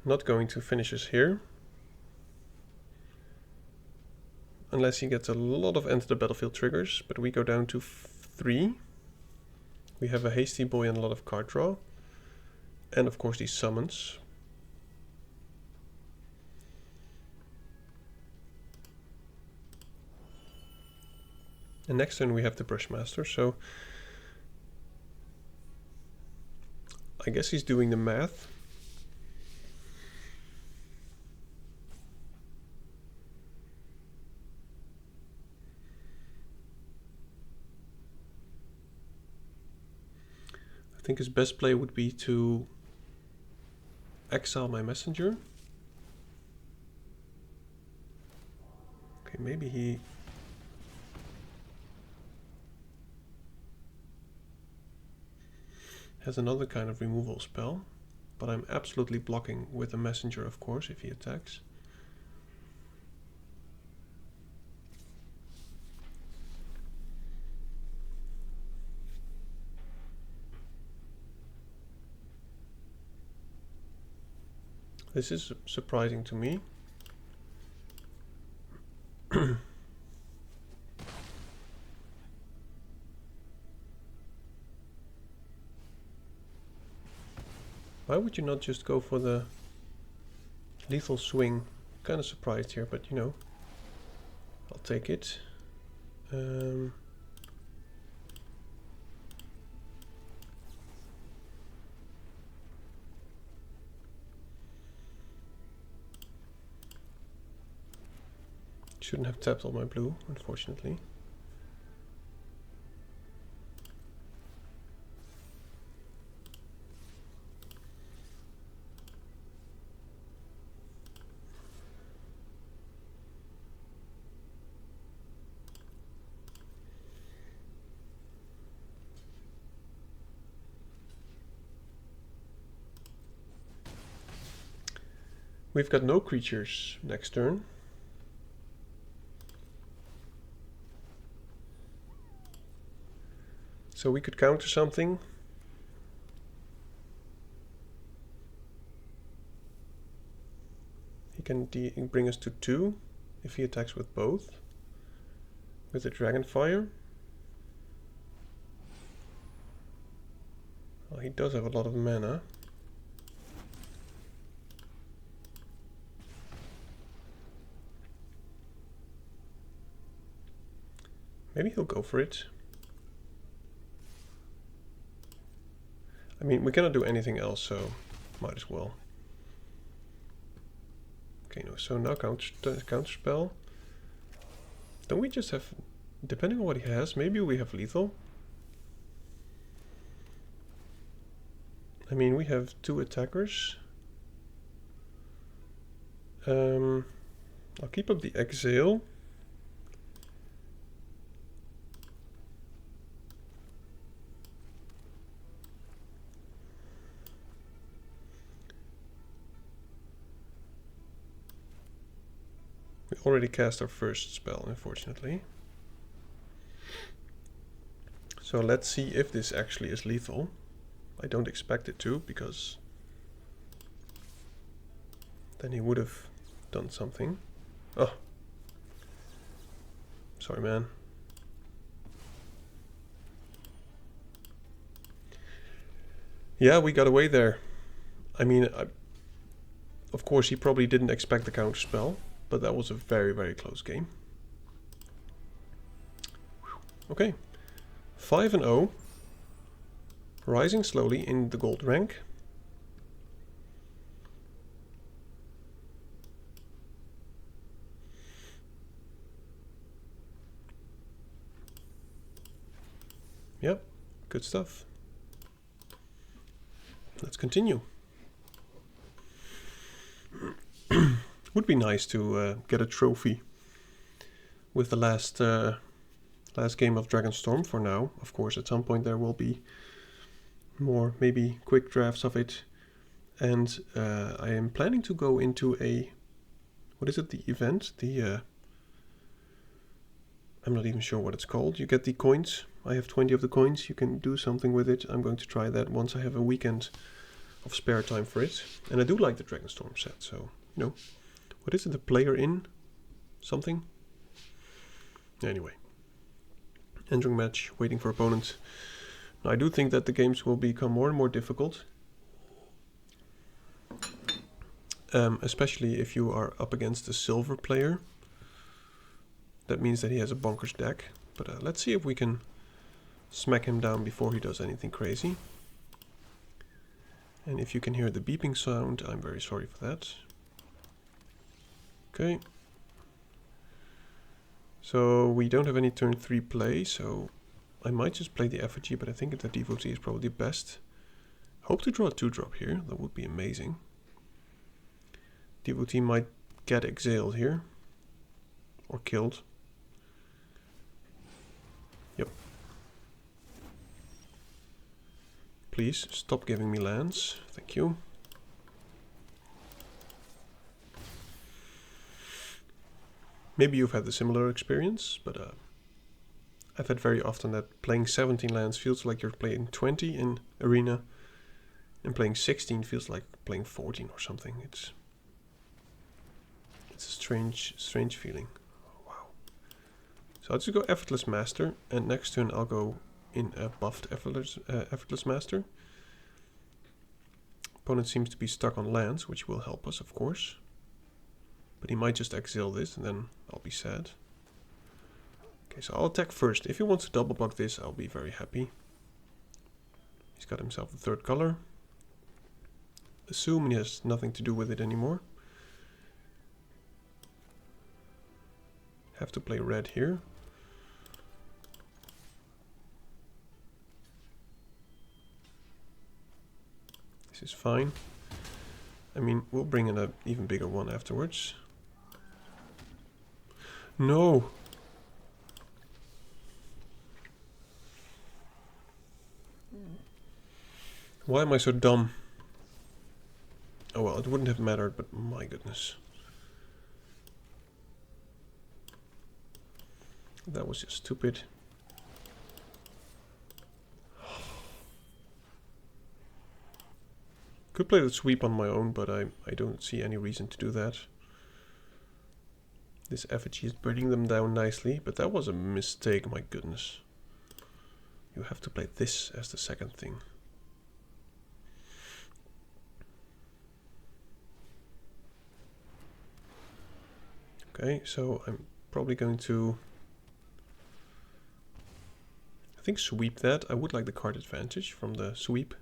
not going to finish us here. Unless he gets a lot of enter the battlefield triggers, but we go down to 3. We have a hasty boy and a lot of card draw. And of course these summons. And next turn we have the Brushmaster, so I guess he's doing the math. I think his best play would be to exile my messenger. Okay, maybe he... has another kind of removal spell, but I'm absolutely blocking with a messenger, of course, if he attacks. This is surprising to me. Why would you not just go for the lethal swing? Kind of surprised here, but you know, I'll take it. Shouldn't have tapped all my blue, unfortunately. We've got no creatures next turn. So we could counter something. He can bring us to 2 if he attacks with both. With the Dragonfire. Well, he does have a lot of mana. Maybe he'll go for it. I mean, we cannot do anything else, so might as well. Okay, no, so now counter spell. Don't we just have, depending on what he has, maybe we have lethal. I mean, we have 2 attackers. I'll keep up the exile. We already cast our first spell, unfortunately. So let's see if this actually is lethal. I don't expect it to, because then he would have done something. Oh. Sorry, man. Yeah, we got away there. I mean, of course, he probably didn't expect the counter spell, but that was a very, very close game. Okay, 5-0, rising slowly in the gold rank. Yep, good stuff. Let's continue. Would be nice to get a trophy with the last game of Dragonstorm for now. Of course, at some point there will be more, maybe quick drafts of it. And I am planning to go into a, what is it, the event? I'm not even sure what it's called. You get the coins. I have 20 of the coins. You can do something with it. I'm going to try that once I have a weekend of spare time for it. And I do like the Dragonstorm set, so, you know. What is it? The player in something? Anyway. Entering match, waiting for opponent. Now, I do think that the games will become more and more difficult. Especially if you are up against a silver player. That means that he has a bonkers deck. But let's see if we can smack him down before he does anything crazy. And if you can hear the beeping sound, I'm very sorry for that. Okay. So we don't have any turn 3 play, so I might just play the effigy, but I think the devotee is probably best. Hope to draw a 2-drop here, that would be amazing. Devotee might get exiled here. Or killed. Yep. Please stop giving me lands. Thank you. Maybe you've had a similar experience, but I've had very often that playing 17 lands feels like you're playing 20 in Arena, and playing 16 feels like playing 14 or something. It's a strange feeling. Wow. So I'll just go Effortless Master, and next turn I'll go in a buffed Effortless Master. Opponent seems to be stuck on lands, which will help us, of course. But he might just exile this, and then I'll be sad. Okay, so I'll attack first. If he wants to double block this, I'll be very happy. He's got himself the 3rd color. Assume he has nothing to do with it anymore. Have to play red here. This is fine. I mean, we'll bring in an even bigger one afterwards. No! Why am I so dumb? Oh well, it wouldn't have mattered, but my goodness. That was just stupid. Could play the sweep on my own, but I don't see any reason to do that. This effigy is bringing them down nicely, but that was a mistake, my goodness. You have to play this as the second thing. Okay, so I'm probably going to, I think, sweep that. I would like the card advantage from the sweep.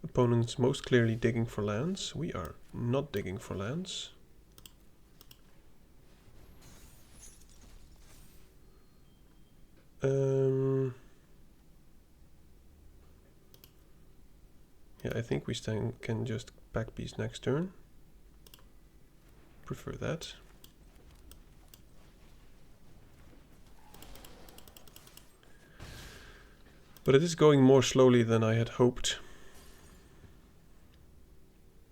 Opponents most clearly digging for lands. We are not digging for lands. Yeah, I think we can just back piece next turn. Prefer that. But it is going more slowly than I had hoped.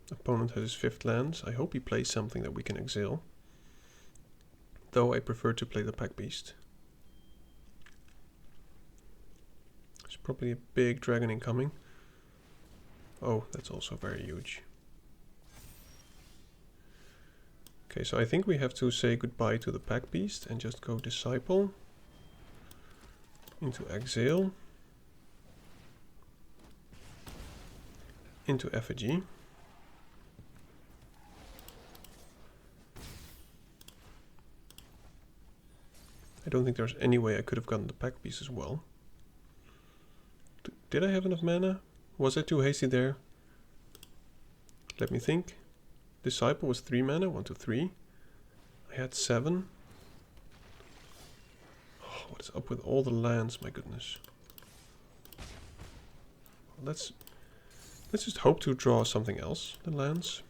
Opponent has his 5th lands. I hope he plays something that we can exile. Though I prefer to play the pack beast. There's probably a big dragon incoming. Oh, that's also very huge. Okay, so I think we have to say goodbye to the Pack Beast and just go Disciple into Exile into Effigy. I don't think there's any way I could have gotten the Pack Beast as well. Did I have enough mana? Was I too hasty there? Let me think. Disciple was 3 mana, 1, 2, 3. I had 7. Oh, what is up with all the lands, my goodness. Well, let's just hope to draw something else, the lands.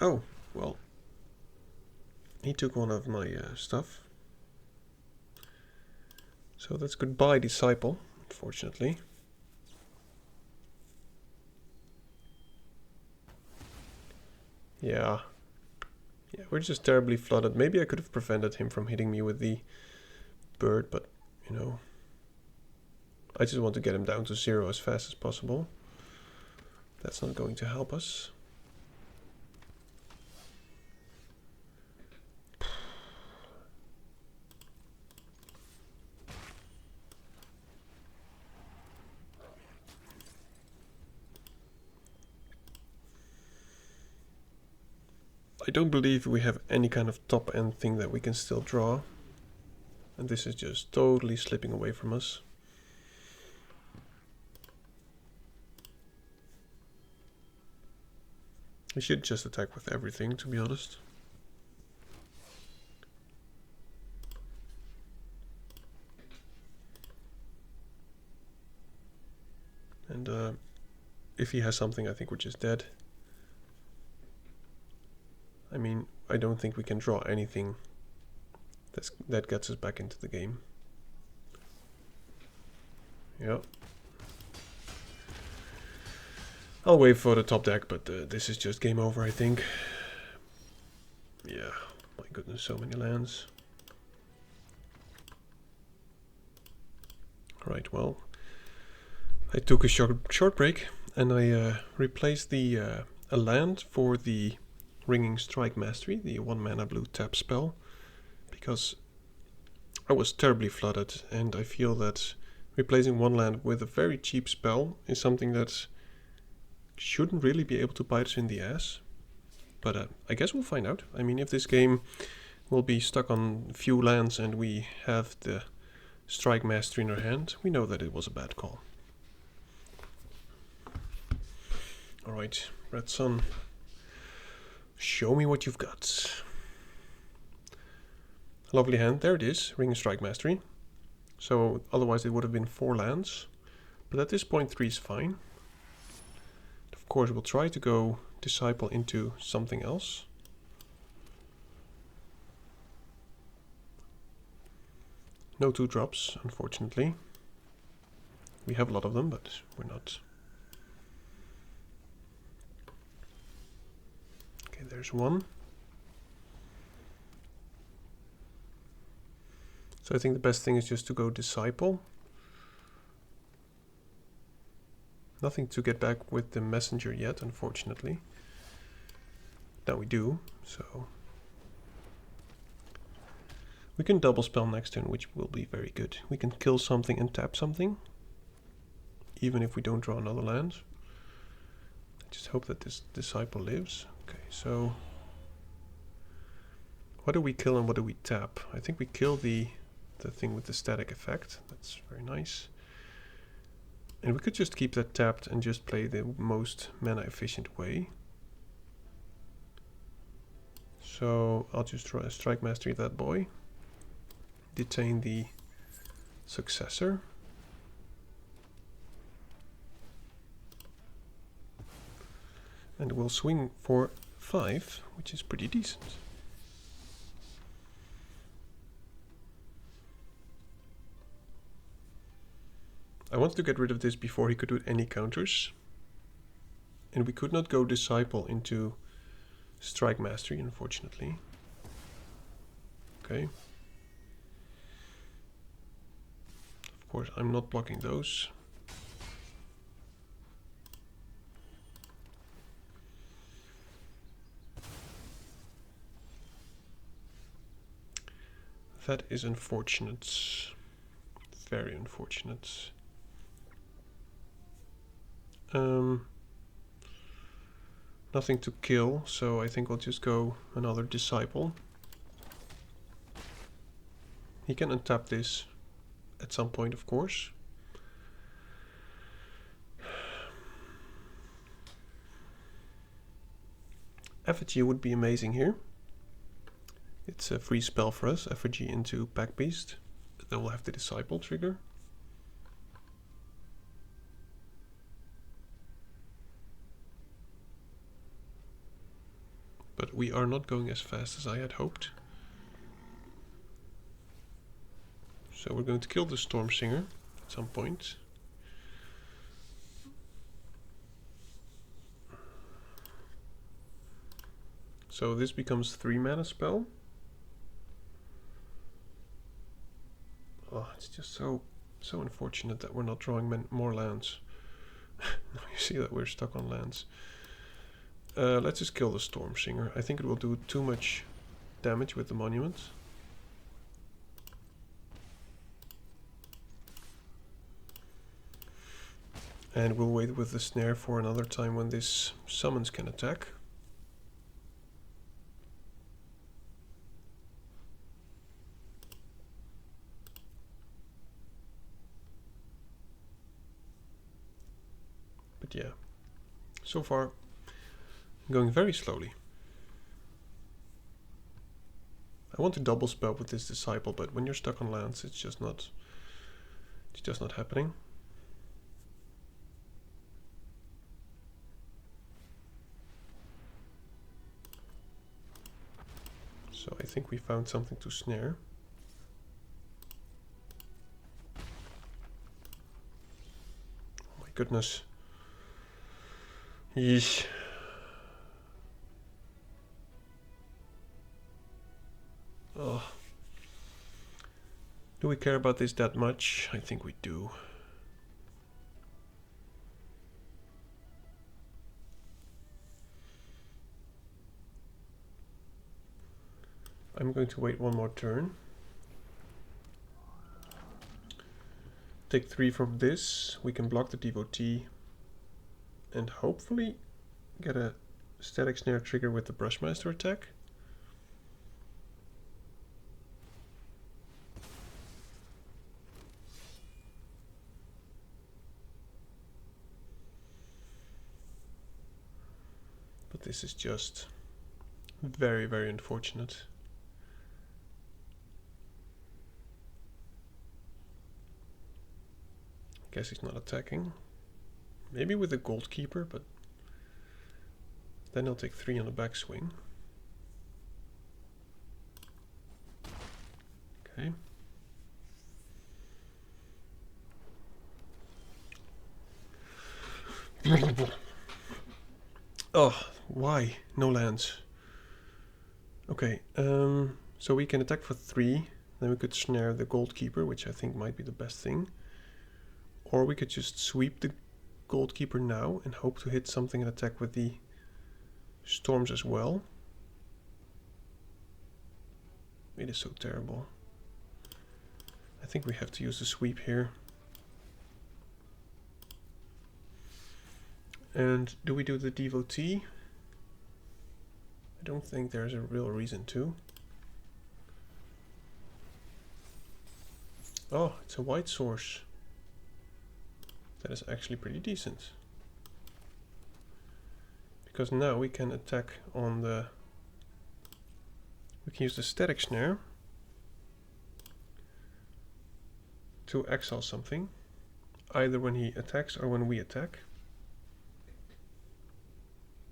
Oh, well. He took one of my stuff. So that's goodbye, Disciple, unfortunately. Yeah. Yeah, we're just terribly flooded. Maybe I could have prevented him from hitting me with the bird, but, you know, I just want to get him down to 0 as fast as possible. That's not going to help us. I don't believe we have any kind of top end thing that we can still draw. And this is just totally slipping away from us. We should just attack with everything, to be honest. And if he has something, I think we're just dead. I mean, I don't think we can draw anything that gets us back into the game. Yep. I'll wait for the top deck, but this is just game over, I think. Yeah, my goodness, so many lands. Right, well, I took a short break, and I replaced the a land for the Ringing Strike Mastery, the 1 mana blue tap spell, because I was terribly flooded, and I feel that replacing 1 land with a very cheap spell is something that shouldn't really be able to bite us in the ass. But I guess we'll find out. I mean, if this game will be stuck on few lands and we have the Strike Mastery in our hand, we know that it was a bad call. Alright, Red Sun. Show me what you've got. Lovely hand, there it is, Ring Strike Mastery. So otherwise it would have been 4 lands. But at this point 3 is fine. Of course we'll try to go Disciple into something else. No 2-drops, unfortunately. We have a lot of them, but we're not. Okay, there's 1. So I think the best thing is just to go Disciple. Nothing to get back with the messenger yet, unfortunately. Now we do, so we can double spell next turn, which will be very good. We can kill something and tap something, even if we don't draw another land. I just hope that this Disciple lives. Okay, so what do we kill and what do we tap? I think we kill the thing with the static effect. That's very nice. And we could just keep that tapped and just play the most mana efficient way. So I'll just try a Strike Mastery that boy. Detain the successor. And we'll swing for 5, which is pretty decent. I wanted to get rid of this before he could do any counters. And we could not go Disciple into Strike Mastery, unfortunately. Okay. Of course, I'm not blocking those. That is unfortunate. Very unfortunate. Nothing to kill, so I think we'll just go another Disciple. He can untap this at some point, of course. Effigy would be amazing here. It's a free spell for us, Effigy into Pack Beast. Then we'll have the Disciple trigger. But we are not going as fast as I had hoped. So we're going to kill the Storm Singer at some point. So this becomes 3 mana spell. Oh, it's just so unfortunate that we're not drawing more lands. Now you see that we're stuck on lands. Let's just kill the Storm Singer. I think it will do too much damage with the monument. And we'll wait with the snare for another time when this summons can attack. But yeah, so far going very slowly. I want to double spell with this Disciple, but when you're stuck on lands, it's just not happening. So I think we found something to snare. Oh my goodness. Yeesh. Oh. Do we care about this that much? I think we do. I'm going to wait one more turn. Take 3 from this. We can block the Devotee. And hopefully get a static snare trigger with the Brushmaster attack. But this is just very, very unfortunate. Guess he's not attacking. Maybe with a Gold Keeper, but then he'll take 3 on the backswing. Okay. Oh, why? No lands. Okay, so we can attack for 3. Then we could snare the Gold Keeper, which I think might be the best thing. Or we could just sweep the Gold Keeper now and hope to hit something and attack with the Storms as well. It is so terrible. I think we have to use the sweep here. And do we do the Devotee? I don't think there's a real reason to. Oh, it's a white source. That is actually pretty decent. Because now we can attack on the... We can use the static snare to exile something, either when he attacks or when we attack.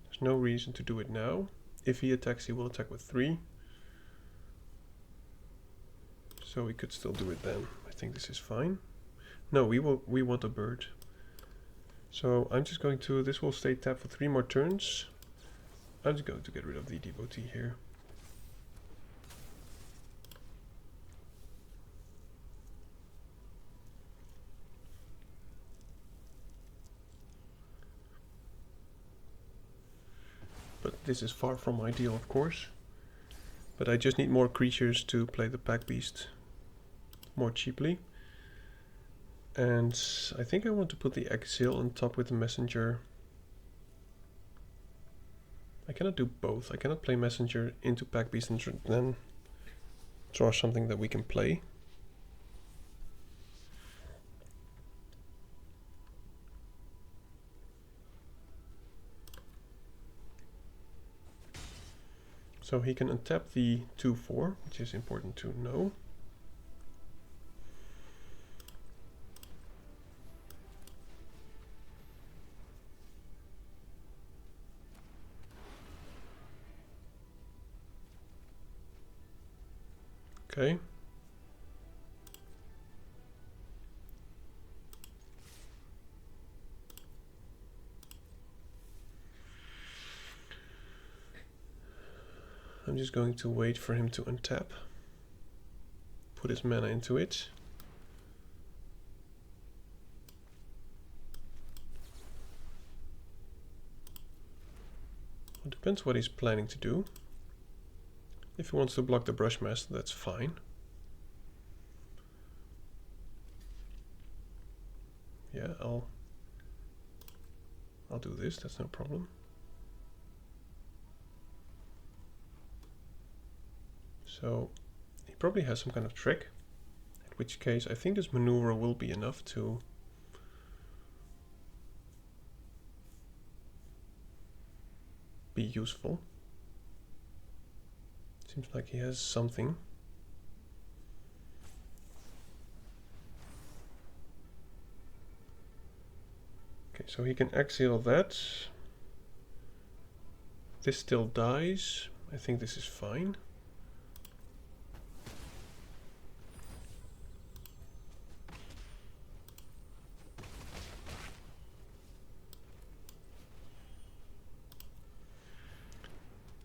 There's no reason to do it now. If he attacks, he will attack with 3. So we could still do it then. I think this is fine. No, we want a bird. So I'm just going to, this will stay tapped for 3 more turns. I'm just going to get rid of the Devotee here. This is far from ideal, of course. But I just need more creatures to play the pack beast more cheaply. And I think I want to put the exile on top with the messenger. I cannot do both. I cannot play messenger into pack beast and then draw something that we can play. So he can untap the 2/4, which is important to know. Okay. I'm just going to wait for him to untap. Put his mana into it. It depends what he's planning to do. If he wants to block the Brushmaster, that's fine. Yeah, I'll do this, that's no problem. So he probably has some kind of trick, in which case I think this maneuver will be enough to be useful. Seems like he has something. Okay, so he can exile that. This still dies. I think this is fine.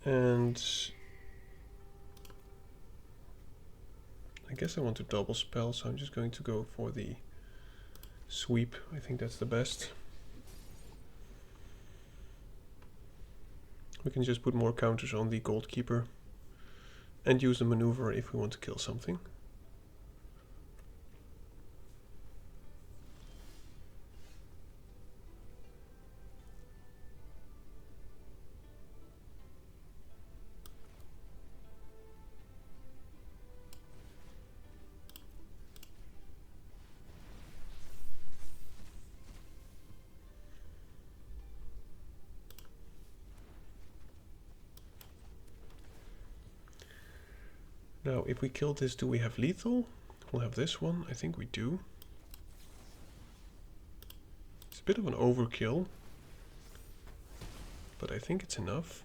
And I guess I want to double spell, so I'm just going to go for the sweep. I think that's the best. We can just put more counters on the Goldkeeper and use the maneuver if we want to kill something. Now, if we kill this, do we have lethal? We'll have this one. I think we do. It's a bit of an overkill, but I think it's enough.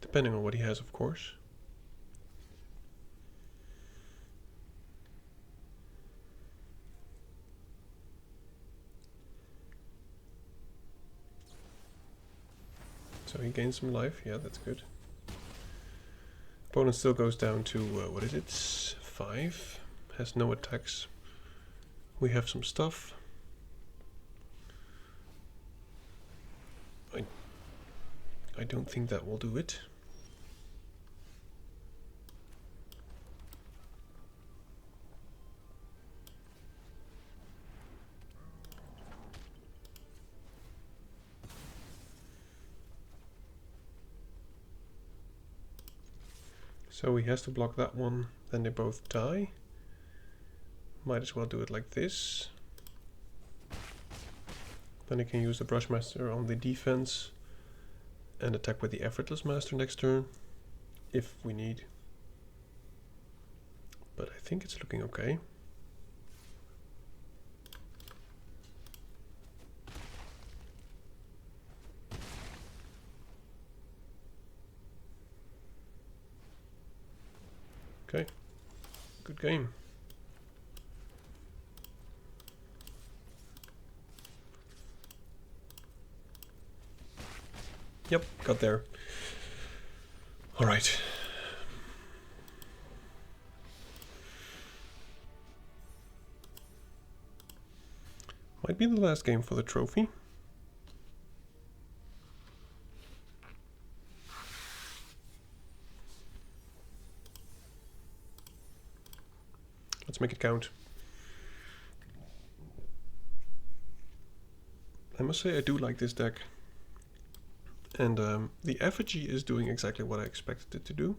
Depending on what he has, of course. So he gains some life, yeah, that's good. Opponent still goes down to, what is it, 5, has no attacks. We have some stuff. I don't think that will do it. So he has to block that one, then they both die. Might as well do it like this. Then he can use the Brushmaster on the defense and attack with the Effortless Master next turn, if we need. But I think it's looking okay. Okay, good game. Yep, got there. All right. Might be the last game for the trophy. Let's make it count. I must say I do like this deck. And the effigy is doing exactly what I expected it to do.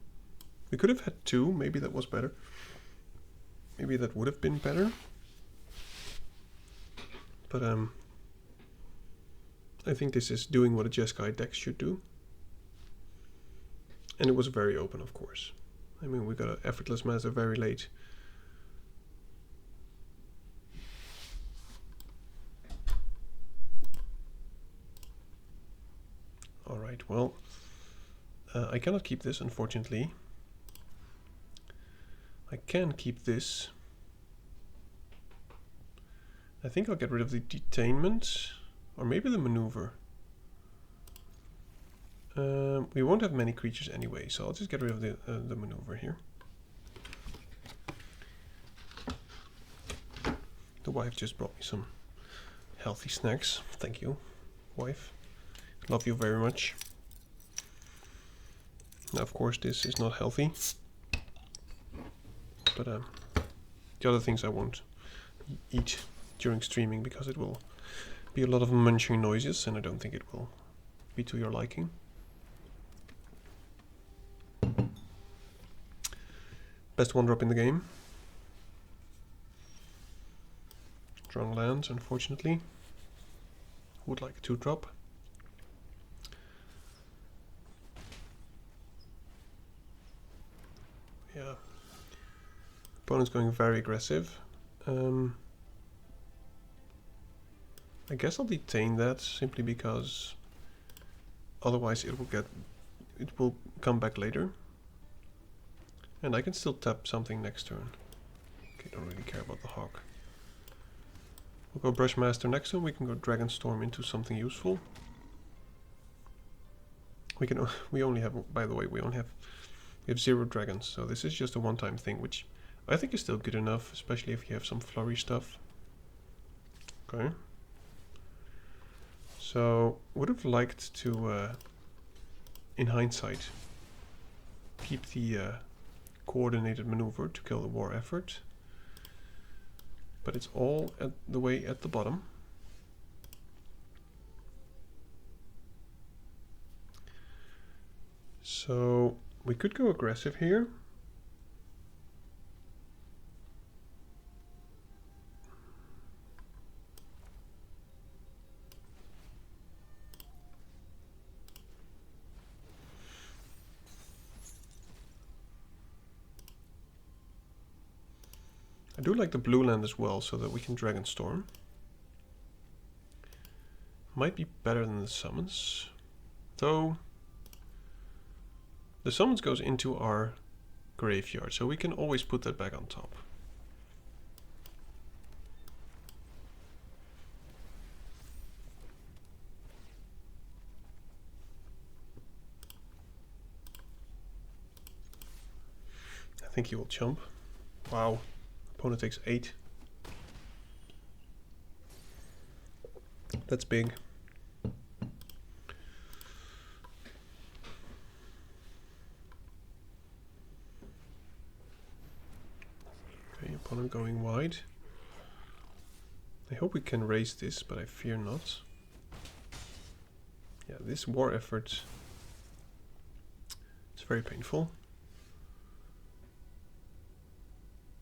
We could have had 2, maybe that was better. Maybe that would have been better. But I think this is doing what a Jeskai deck should do. And it was very open, of course. I mean, we got an Effortless Master very late. Alright, well, I cannot keep this, unfortunately. I can keep this. I think I'll get rid of the detainment, or maybe the maneuver. We won't have many creatures anyway, so I'll just get rid of the maneuver here. The wife just brought me some healthy snacks. Thank you, wife. Love you very much. Now, of course, this is not healthy, but the other things I won't eat during streaming because it will be a lot of munching noises, and I don't think it will be to your liking. Best 1-drop in the game. Strong lands, unfortunately. Would like a 2-drop. Yeah. Opponent's going very aggressive. I guess I'll detain that simply because otherwise it will come back later. And I can still tap something next turn. Okay, don't really care about the hawk. We'll go Brushmaster next turn. We can go Dragonstorm into something useful. We only have, by the way, we have 0 dragons, so this is just a one-time thing, which I think is still good enough, especially if you have some flurry stuff. Okay. So, would have liked to, in hindsight, keep the coordinated maneuver to kill the war effort. But it's all at the way at the bottom. So we could go aggressive here. I do like the blue land as well, so that we can Dragonstorm. Might be better than the summons, though. The summons goes into our graveyard, so we can always put that back on top. I think he will chump. Wow. Opponent takes 8. That's big. Okay, opponent going wide. I hope we can raise this, but I fear not. Yeah, this war effort, it's very painful.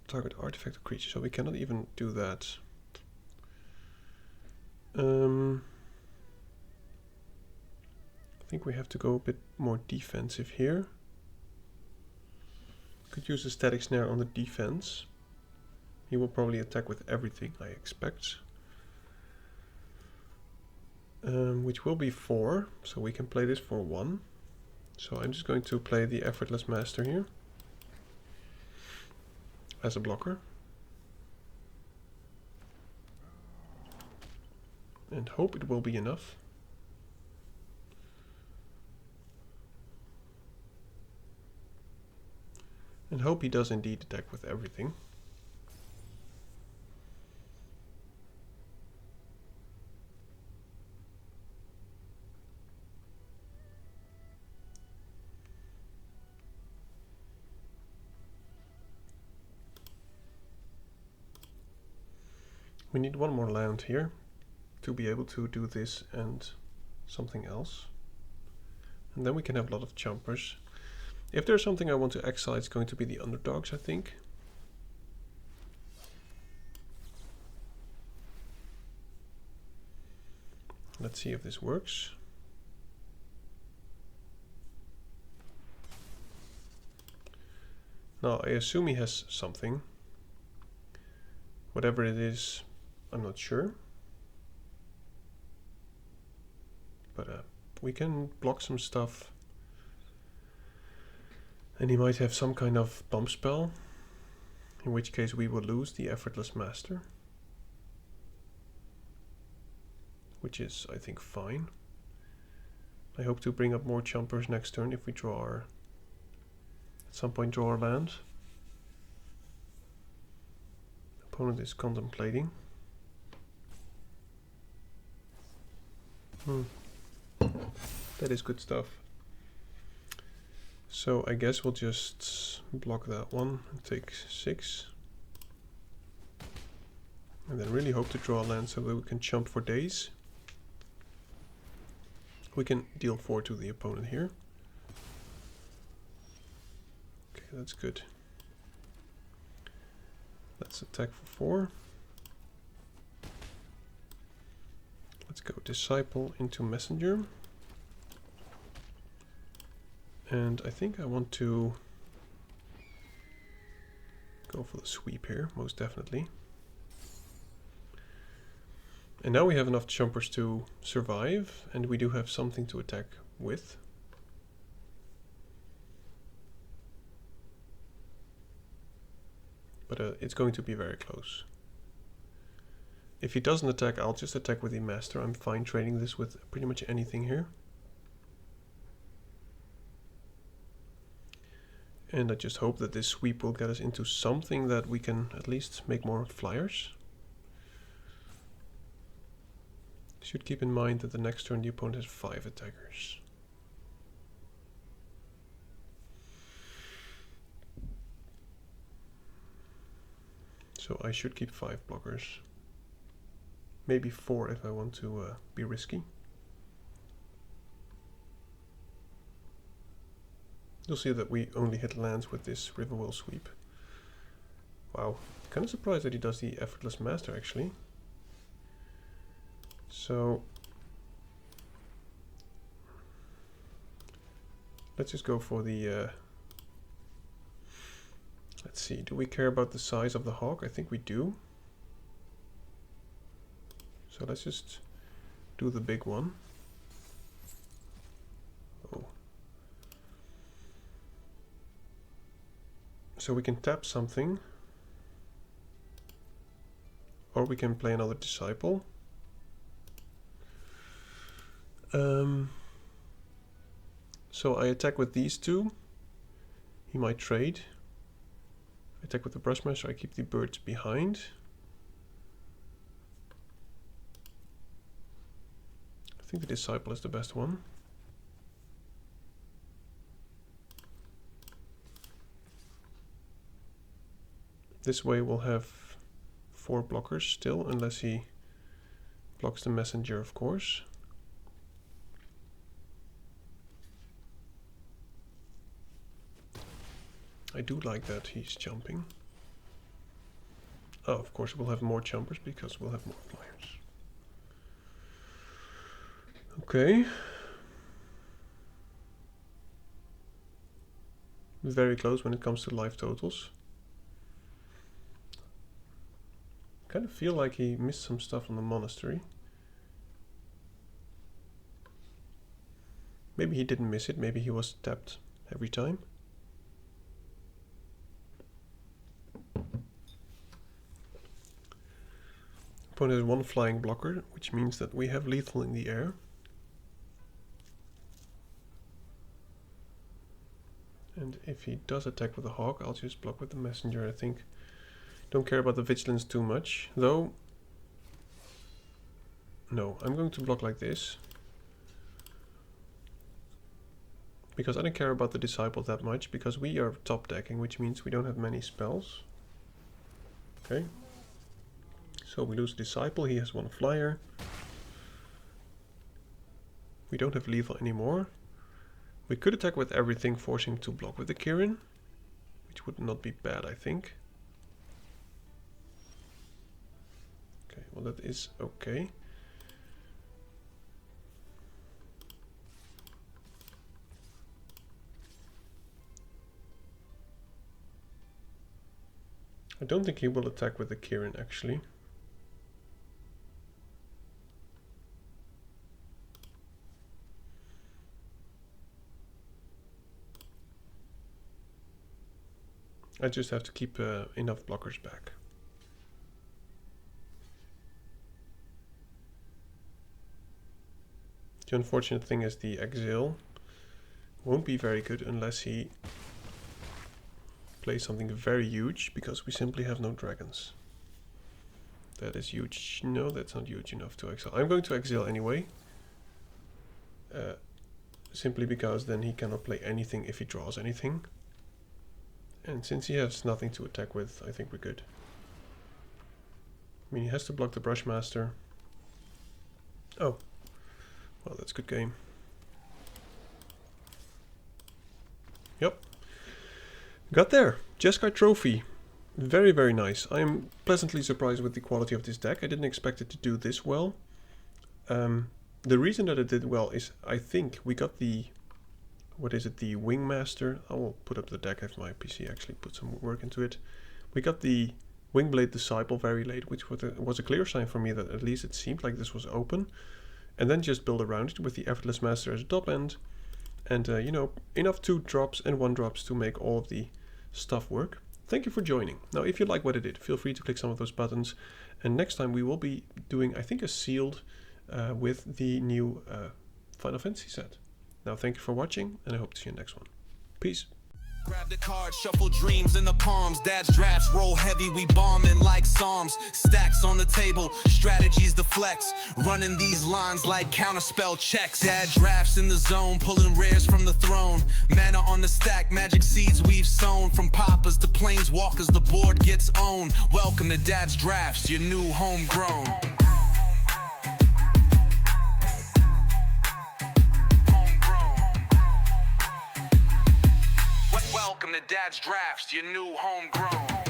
Target artifact or creature, so we cannot even do that. I think we have to go a bit more defensive here. Could use a static snare on the defense. He will probably attack with everything, I expect. Which will be 4, so we can play this for 1. So I'm just going to play the Effortless Master here as a blocker. And hope it will be enough. And hope he does indeed attack with everything. We need one more land here to be able to do this and something else. And then we can have a lot of jumpers. If there's something I want to exile, it's going to be the underdogs, I think. Let's see if this works. Now, I assume he has something. Whatever it is, I'm not sure. But we can block some stuff. And he might have some kind of bump spell. In which case we will lose the Effortless Master. Which is, I think, fine. I hope to bring up more jumpers next turn if we draw our... At some point draw our land. Opponent is contemplating. That is good stuff. So I guess we'll just block that one and take 6. And then really hope to draw a land so that we can jump for days. We can deal 4 to the opponent here. Okay, that's good. Let's attack for 4. Let's go Disciple into Messenger. And I think I want to go for the sweep here, most definitely. And now we have enough jumpers to survive, and we do have something to attack with. But it's going to be very close. If he doesn't attack, I'll just attack with the Master. I'm fine trading this with pretty much anything here. And I just hope that this sweep will get us into something that we can at least make more flyers. Should keep in mind that the next turn the opponent has 5 attackers. So I should keep 5 blockers. Maybe 4 if I want to be risky. You'll see that we only hit lands with this Riverwheel sweep. Wow, kind of surprised that he does the Effortless Master actually. So let's just go for the let's see, do we care about the size of the hawk? I think we do. So let's just do the big one. Oh. So we can tap something, or we can play another Disciple. So I attack with these 2. He might trade. I attack with the Brushmaster, I keep the birds behind. I think the Disciple is the best one. This way we'll have 4 blockers still, unless he blocks the Messenger, of course. I do like that he's jumping. Oh, of course we'll have more jumpers because we'll have more flyers. Okay. Very close when it comes to life totals. Kind of feel like he missed some stuff on the monastery. Maybe he didn't miss it, maybe he was tapped every time. Opponent has 1 flying blocker, which means that we have lethal in the air. And if he does attack with a hawk, I'll just block with the Messenger, I think. Don't care about the vigilance too much, though. No, I'm going to block like this. Because I don't care about the Disciple that much, because we are top decking, which means we don't have many spells. Okay. So we lose Disciple, he has one flyer. We don't have lethal anymore. We could attack with everything, forcing him to block with the Kirin, which would not be bad, I think. Okay, well that is okay. I don't think he will attack with the Kirin actually. I just have to keep enough blockers back. The unfortunate thing is the Exile won't be very good unless he plays something very huge, because we simply have no dragons. That is huge. No, that's not huge enough to exile. I'm going to exile anyway. Simply because then he cannot play anything if he draws anything. And since he has nothing to attack with, I think we're good. I mean, he has to block the Brushmaster. Oh. Well, that's a good game. Yep. Got there. Jeskai trophy. Very, very nice. I'm pleasantly surprised with the quality of this deck. I didn't expect it to do this well. The reason that it did well is I think we got the... What is it? The Wingmaster. I will put up the deck. I have my PC actually put some work into it. We got the Wingblade Disciple very late, which was a clear sign for me that at least it seemed like this was open. And then just build around it with the Effortless Master as a top end. And, you know, enough 2-drops and 1-drops to make all of the stuff work. Thank you for joining. Now, if you like what I did, feel free to click some of those buttons. And next time we will be doing, I think, a sealed with the new Final Fantasy set. Now, thank you for watching, and I hope to see you in the next one. Peace. Grab the card, shuffle dreams in the palms. Dad's drafts roll heavy, we bombing like psalms. Stacks on the table, strategies to flex. Running these lines like counterspell checks. Dad drafts in the zone, pulling rares from the throne. Mana on the stack, magic seeds we've sown. From poppers to planeswalkers, the board gets owned. Welcome to Dad's drafts, your new homegrown. Welcome to Dad's drafts, your new homegrown.